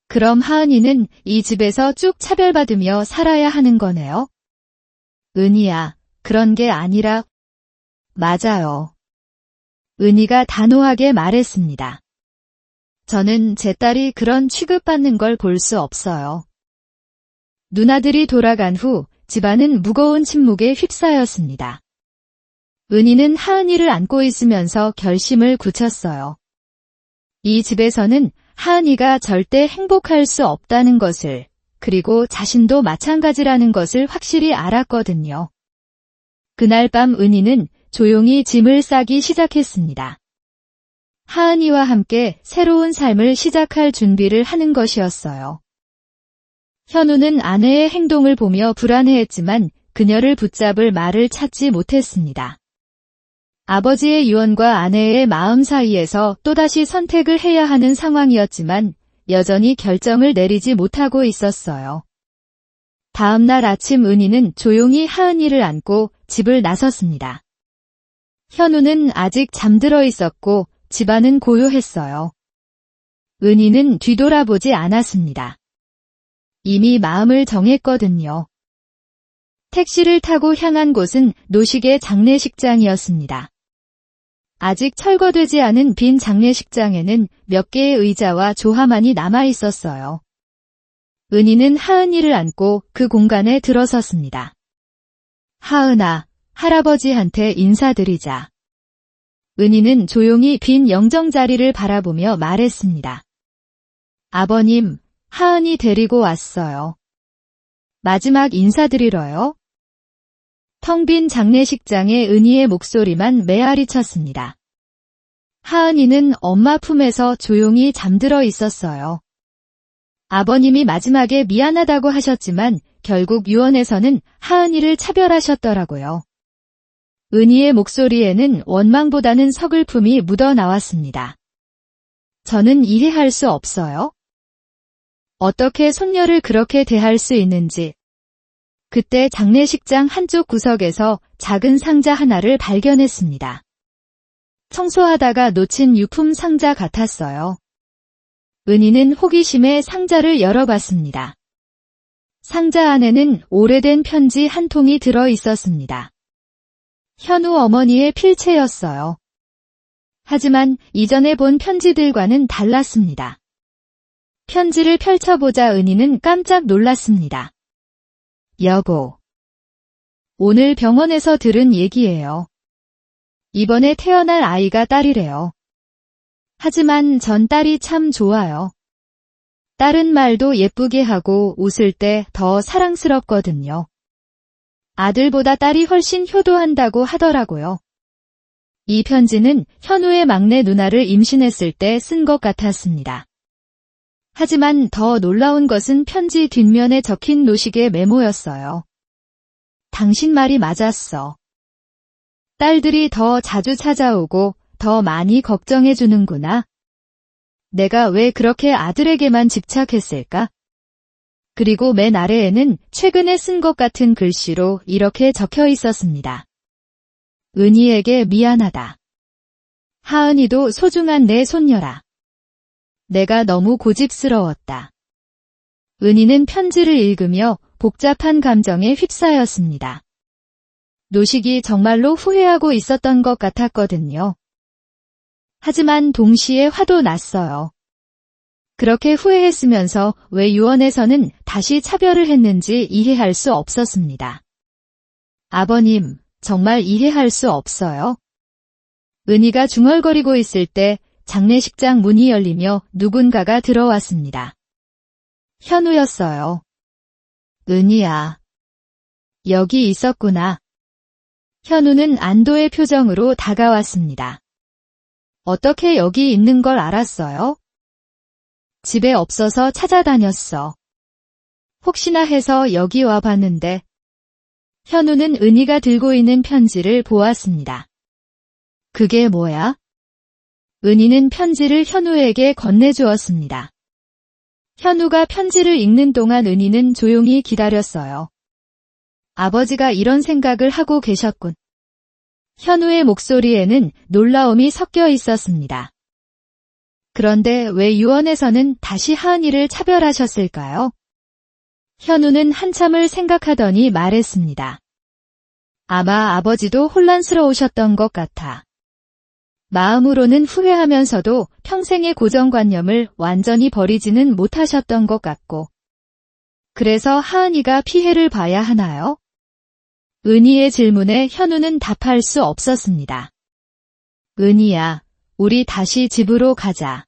그럼 하은이는 이 집에서 쭉 차별받으며 살아야 하는 거네요? 은희야, 그런 게 아니라. 맞아요. 은희가 단호하게 말했습니다. 저는 제 딸이 그런 취급받는 걸 볼 수 없어요. 누나들이 돌아간 후 집안은 무거운 침묵에 휩싸였습니다. 은희는 하은이를 안고 있으면서 결심을 굳혔어요. 이 집에서는 하은이가 절대 행복할 수 없다는 것을, 그리고 자신도 마찬가지라는 것을 확실히 알았거든요. 그날 밤 은희는 조용히 짐을 싸기 시작했습니다. 하은이와 함께 새로운 삶을 시작할 준비를 하는 것이었어요. 현우는 아내의 행동을 보며 불안해했지만 그녀를 붙잡을 말을 찾지 못했습니다. 아버지의 유언과 아내의 마음 사이에서 또다시 선택을 해야 하는 상황이었지만 여전히 결정을 내리지 못하고 있었어요. 다음 날 아침 은희는 조용히 하은이를 안고 집을 나섰습니다. 현우는 아직 잠들어 있었고 집안은 고요했어요. 은희는 뒤돌아보지 않았습니다. 이미 마음을 정했거든요. 택시를 타고 향한 곳은 노식의 장례식장이었습니다. 아직 철거되지 않은 빈 장례식장에는 몇 개의 의자와 조화만이 남아 있었어요. 은희는 하은이를 안고 그 공간에 들어섰습니다. 하은아, 할아버지한테 인사드리자. 은희는 조용히 빈 영정 자리를 바라보며 말했습니다. 아버님, 하은이 데리고 왔어요. 마지막 인사드리러요? 텅 빈 장례식장에 은희의 목소리만 메아리쳤습니다. 하은이는 엄마 품에서 조용히 잠들어 있었어요. 아버님이 마지막에 미안하다고 하셨지만 결국 유언에서는 하은이를 차별하셨더라고요. 은희의 목소리에는 원망보다는 서글픔이 묻어나왔습니다. 저는 이해할 수 없어요. 어떻게 손녀를 그렇게 대할 수 있는지. 그때 장례식장 한쪽 구석에서 작은 상자 하나를 발견했습니다. 청소하다가 놓친 유품 상자 같았어요. 은희는 호기심에 상자를 열어봤습니다. 상자 안에는 오래된 편지 한 통이 들어 있었습니다. 현우 어머니의 필체였어요. 하지만 이전에 본 편지들과는 달랐습니다. 편지를 펼쳐보자 은희는 깜짝 놀랐습니다. 여보. 오늘 병원에서 들은 얘기예요. 이번에 태어날 아이가 딸이래요. 하지만 전 딸이 참 좋아요. 딸은 말도 예쁘게 하고 웃을 때 더 사랑스럽거든요. 아들보다 딸이 훨씬 효도한다고 하더라고요. 이 편지는 현우의 막내 누나를 임신했을 때 쓴 것 같았습니다. 하지만 더 놀라운 것은 편지 뒷면에 적힌 노식의 메모였어요. 당신 말이 맞았어. 딸들이 더 자주 찾아오고 더 많이 걱정해주는구나. 내가 왜 그렇게 아들에게만 집착했을까? 그리고 맨 아래에는 최근에 쓴 것 같은 글씨로 이렇게 적혀 있었습니다. 은희에게 미안하다. 하은이도 소중한 내 손녀라. 내가 너무 고집스러웠다. 은희는 편지를 읽으며 복잡한 감정에 휩싸였습니다. 노식이 정말로 후회하고 있었던 것 같았거든요. 하지만 동시에 화도 났어요. 그렇게 후회했으면서 왜 유언에서는 다시 차별을 했는지 이해할 수 없었습니다. 아버님, 정말 이해할 수 없어요. 은희가 중얼거리고 있을 때 장례식장 문이 열리며 누군가가 들어왔습니다. 현우였어요. 은희야. 여기 있었구나. 현우는 안도의 표정으로 다가왔습니다. 어떻게 여기 있는 걸 알았어요? 집에 없어서 찾아다녔어. 혹시나 해서 여기 와봤는데. 현우는 은희가 들고 있는 편지를 보았습니다. 그게 뭐야? 은희는 편지를 현우에게 건네주었습니다. 현우가 편지를 읽는 동안 은희는 조용히 기다렸어요. 아버지가 이런 생각을 하고 계셨군. 현우의 목소리에는 놀라움이 섞여 있었습니다. 그런데 왜 유언에서는 다시 하은이를 차별하셨을까요? 현우는 한참을 생각하더니 말했습니다. 아마 아버지도 혼란스러우셨던 것 같아. 마음으로는 후회하면서도 평생의 고정관념을 완전히 버리지는 못하셨던 것 같고. 그래서 하은이가 피해를 봐야 하나요? 은희의 질문에 현우는 답할 수 없었습니다. 은희야, 우리 다시 집으로 가자.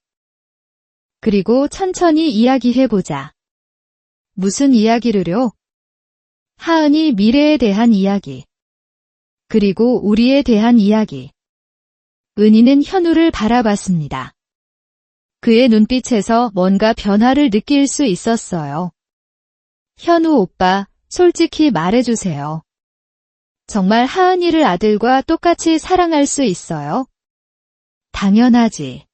그리고 천천히 이야기해보자. 무슨 이야기를요? 하은이 미래에 대한 이야기. 그리고 우리에 대한 이야기. 은희는 현우를 바라봤습니다. 그의 눈빛에서 뭔가 변화를 느낄 수 있었어요. 현우 오빠, 솔직히 말해주세요. 정말 하은이를 아들과 똑같이 사랑할 수 있어요? 당연하지.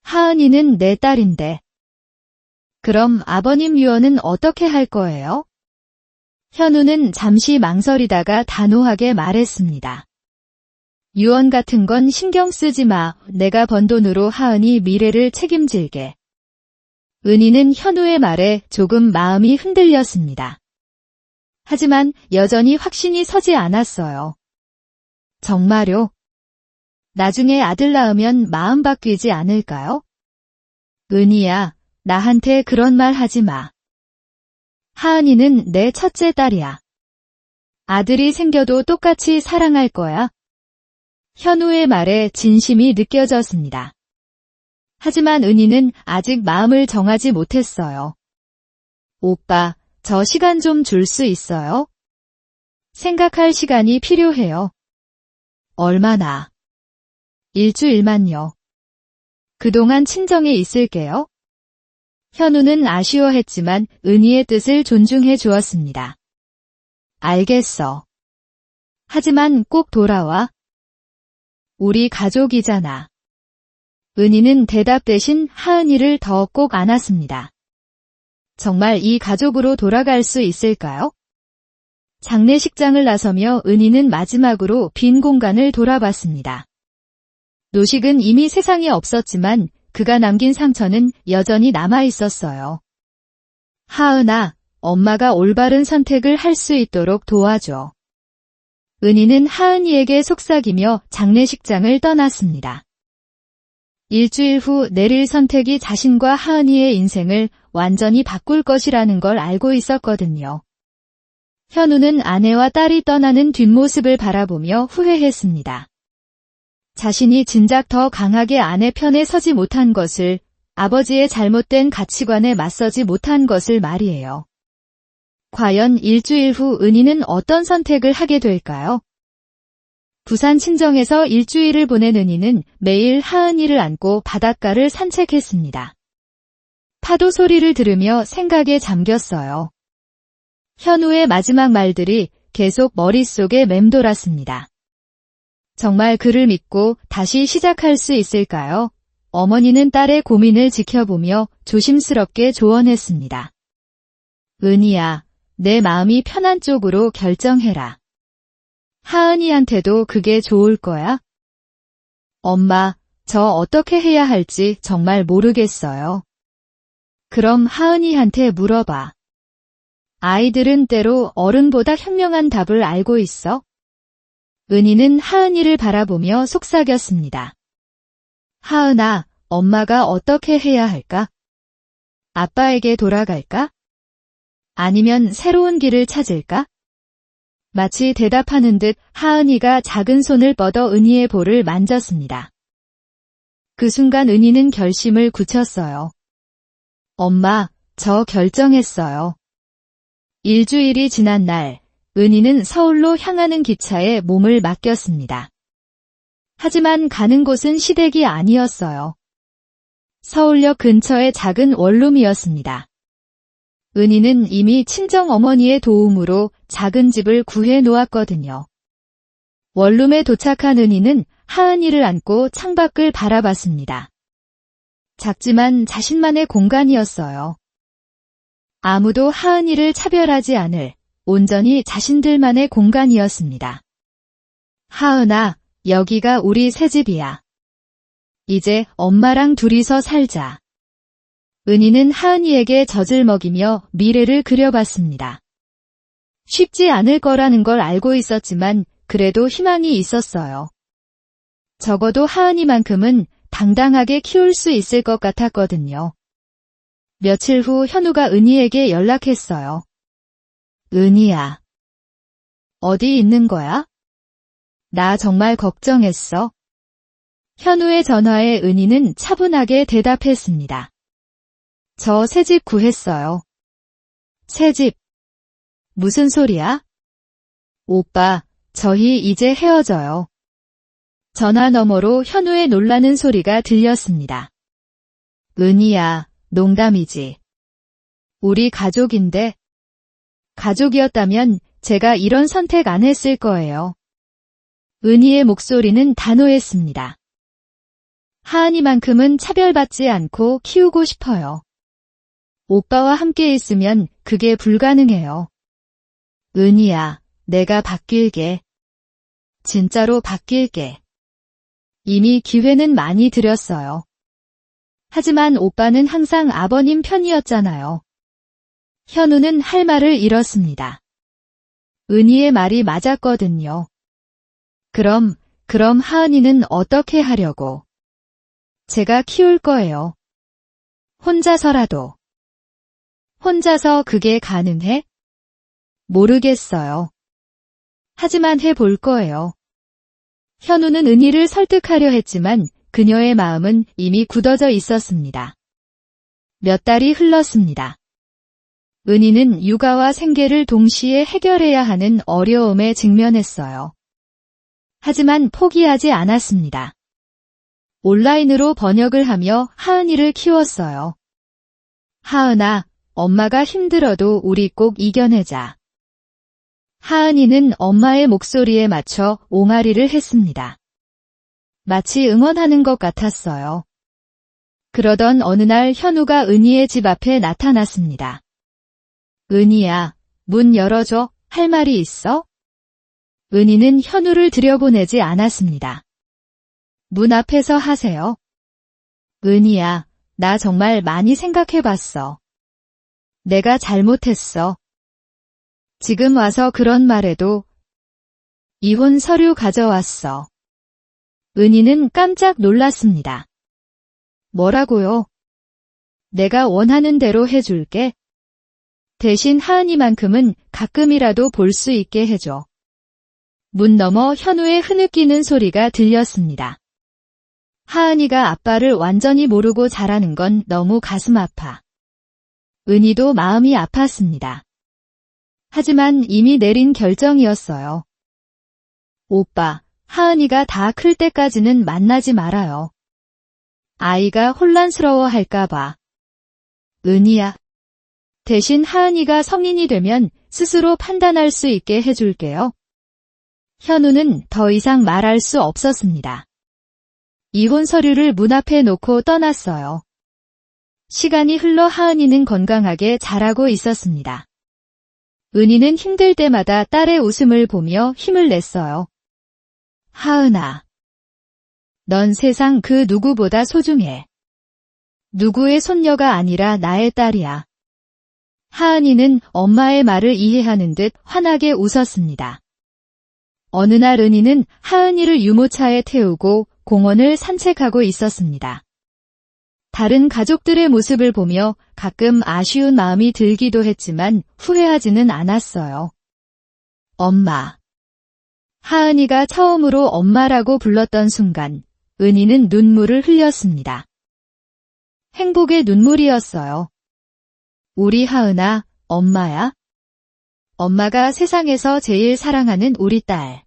하은이는 내 딸인데. 그럼 아버님 유언은 어떻게 할 거예요? 현우는 잠시 망설이다가 단호하게 말했습니다. 유언 같은 건 신경 쓰지 마. 내가 번 돈으로 하은이 미래를 책임질게. 은희는 현우의 말에 조금 마음이 흔들렸습니다. 하지만 여전히 확신이 서지 않았어요. 정말요? 나중에 아들 낳으면 마음 바뀌지 않을까요? 은희야, 나한테 그런 말 하지 마. 하은이는 내 첫째 딸이야. 아들이 생겨도 똑같이 사랑할 거야. 현우의 말에 진심이 느껴졌습니다. 하지만 은희는 아직 마음을 정하지 못했어요. 오빠, 저 시간 좀 줄 수 있어요? 생각할 시간이 필요해요. 얼마나? 일주일만요. 그동안 친정에 있을게요. 현우는 아쉬워했지만 은희의 뜻을 존중해 주었습니다. 알겠어. 하지만 꼭 돌아와. 우리 가족이잖아. 은희는 대답 대신 하은이를 더 꼭 안았습니다. 정말 이 가족으로 돌아갈 수 있을까요? 장례식장을 나서며 은희는 마지막으로 빈 공간을 돌아봤습니다. 노식은 이미 세상에 없었지만 그가 남긴 상처는 여전히 남아 있었어요. 하은아, 엄마가 올바른 선택을 할 수 있도록 도와줘. 은희는 하은이에게 속삭이며 장례식장을 떠났습니다. 일주일 후 내릴 선택이 자신과 하은이의 인생을 완전히 바꿀 것이라는 걸 알고 있었거든요. 현우는 아내와 딸이 떠나는 뒷모습을 바라보며 후회했습니다. 자신이 진작 더 강하게 아내 편에 서지 못한 것을, 아버지의 잘못된 가치관에 맞서지 못한 것을 말이에요. 과연 일주일 후 은희는 어떤 선택을 하게 될까요? 부산 친정에서 일주일을 보낸 은희는 매일 하은이를 안고 바닷가를 산책했습니다. 파도 소리를 들으며 생각에 잠겼어요. 현우의 마지막 말들이 계속 머릿속에 맴돌았습니다. 정말 그를 믿고 다시 시작할 수 있을까요? 어머니는 딸의 고민을 지켜보며 조심스럽게 조언했습니다. 은희야, 내 마음이 편한 쪽으로 결정해라. 하은이한테도 그게 좋을 거야? 엄마, 저 어떻게 해야 할지 정말 모르겠어요. 그럼 하은이한테 물어봐. 아이들은 때로 어른보다 현명한 답을 알고 있어? 은희는 하은이를 바라보며 속삭였습니다. 하은아, 엄마가 어떻게 해야 할까? 아빠에게 돌아갈까? 아니면 새로운 길을 찾을까? 마치 대답하는 듯 하은이가 작은 손을 뻗어 은희의 볼을 만졌습니다. 그 순간 은희는 결심을 굳혔어요. 엄마, 저 결정했어요. 일주일이 지난 날, 은희는 서울로 향하는 기차에 몸을 맡겼습니다. 하지만 가는 곳은 시댁이 아니었어요. 서울역 근처의 작은 원룸이었습니다. 은희는 이미 친정어머니의 도움으로 작은 집을 구해 놓았거든요. 원룸에 도착한 은희는 하은이를 안고 창밖을 바라봤습니다. 작지만 자신만의 공간이었어요. 아무도 하은이를 차별하지 않을 온전히 자신들만의 공간이었습니다. 하은아, 여기가 우리 새집이야. 이제 엄마랑 둘이서 살자. 은희는 하은이에게 젖을 먹이며 미래를 그려봤습니다. 쉽지 않을 거라는 걸 알고 있었지만 그래도 희망이 있었어요. 적어도 하은이만큼은 당당하게 키울 수 있을 것 같았거든요. 며칠 후 현우가 은희에게 연락했어요. 은희야. 어디 있는 거야? 나 정말 걱정했어. 현우의 전화에 은희는 차분하게 대답했습니다. 저 새집 구했어요. 새집? 무슨 소리야? 오빠, 저희 이제 헤어져요. 전화 너머로 현우의 놀라는 소리가 들렸습니다. 은희야, 농담이지. 우리 가족인데. 가족이었다면 제가 이런 선택 안 했을 거예요. 은희의 목소리는 단호했습니다. 하은이만큼은 차별받지 않고 키우고 싶어요. 오빠와 함께 있으면 그게 불가능해요. 은희야, 내가 바뀔게. 진짜로 바뀔게. 이미 기회는 많이 드렸어요. 하지만 오빠는 항상 아버님 편이었잖아요. 현우는 할 말을 잃었습니다. 은희의 말이 맞았거든요. 그럼 하은이는 어떻게 하려고? 제가 키울 거예요. 혼자서라도. 혼자서 그게 가능해? 모르겠어요. 하지만 해볼 거예요. 현우는 은희를 설득하려 했지만 그녀의 마음은 이미 굳어져 있었습니다. 몇 달이 흘렀습니다. 은희는 육아와 생계를 동시에 해결해야 하는 어려움에 직면했어요. 하지만 포기하지 않았습니다. 온라인으로 번역을 하며 하은이를 키웠어요. 하은아, 엄마가 힘들어도 우리 꼭 이겨내자. 하은이는 엄마의 목소리에 맞춰 옹알이를 했습니다. 마치 응원하는 것 같았어요. 그러던 어느 날 현우가 은희의 집 앞에 나타났습니다. 은희야, 문 열어줘. 할 말이 있어? 은희는 현우를 들여보내지 않았습니다. 문 앞에서 하세요. 은희야, 나 정말 많이 생각해봤어. 내가 잘못했어. 지금 와서 그런 말해도 이혼 서류 가져왔어. 은희는 깜짝 놀랐습니다. 뭐라고요? 내가 원하는 대로 해줄게. 대신 하은이만큼은 가끔이라도 볼 수 있게 해줘. 문 너머 현우의 흐느끼는 소리가 들렸습니다. 하은이가 아빠를 완전히 모르고 자라는 건 너무 가슴 아파. 은희도 마음이 아팠습니다. 하지만 이미 내린 결정이었어요. 오빠, 하은이가 다 클 때까지는 만나지 말아요. 아이가 혼란스러워 할까봐. 은희야. 대신 하은이가 성인이 되면 스스로 판단할 수 있게 해줄게요. 현우는 더 이상 말할 수 없었습니다. 이혼 서류를 문 앞에 놓고 떠났어요. 시간이 흘러 하은이는 건강하게 자라고 있었습니다. 은희는 힘들 때마다 딸의 웃음을 보며 힘을 냈어요. 하은아. 넌 세상 그 누구보다 소중해. 누구의 손녀가 아니라 나의 딸이야. 하은이는 엄마의 말을 이해하는 듯 환하게 웃었습니다. 어느 날 은희는 하은이를 유모차에 태우고 공원을 산책하고 있었습니다. 다른 가족들의 모습을 보며 가끔 아쉬운 마음이 들기도 했지만 후회하지는 않았어요. 엄마. 하은이가 처음으로 엄마라고 불렀던 순간 은희는 눈물을 흘렸습니다. 행복의 눈물이었어요. 우리 하은아, 엄마야? 엄마가 세상에서 제일 사랑하는 우리 딸.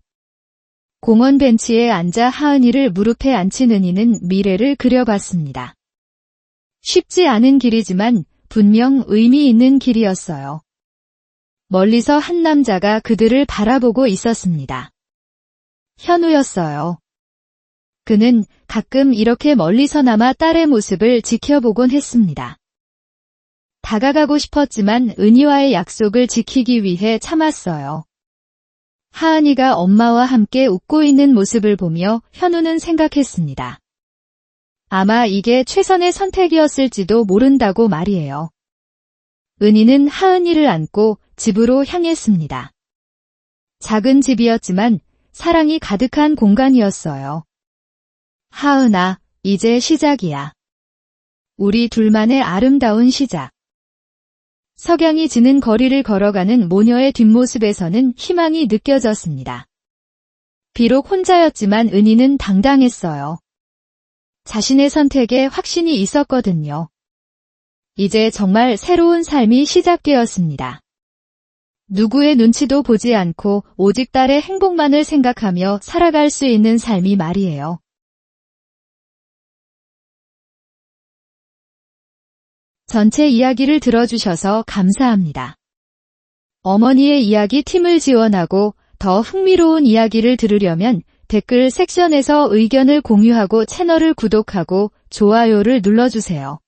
공원 벤치에 앉아 하은이를 무릎에 앉힌 은희는 미래를 그려봤습니다. 쉽지 않은 길이지만 분명 의미 있는 길이었어요. 멀리서 한 남자가 그들을 바라보고 있었습니다. 현우였어요. 그는 가끔 이렇게 멀리서나마 딸의 모습을 지켜보곤 했습니다. 다가가고 싶었지만 은희와의 약속을 지키기 위해 참았어요. 하은이가 엄마와 함께 웃고 있는 모습을 보며 현우는 생각했습니다. 아마 이게 최선의 선택이었을지도 모른다고 말이에요. 은희는 하은이를 안고 집으로 향했습니다. 작은 집이었지만 사랑이 가득한 공간이었어요. 하은아, 이제 시작이야. 우리 둘만의 아름다운 시작. 석양이 지는 거리를 걸어가는 모녀의 뒷모습에서는 희망이 느껴졌습니다. 비록 혼자였지만 은희는 당당했어요. 자신의 선택에 확신이 있었거든요. 이제 정말 새로운 삶이 시작되었습니다. 누구의 눈치도 보지 않고 오직 딸의 행복만을 생각하며 살아갈 수 있는 삶이 말이에요. 전체 이야기를 들어주셔서 감사합니다. 어머니의 이야기 팀을 지원하고 더 흥미로운 이야기를 들으려면 댓글 섹션에서 의견을 공유하고 채널을 구독하고 좋아요를 눌러주세요.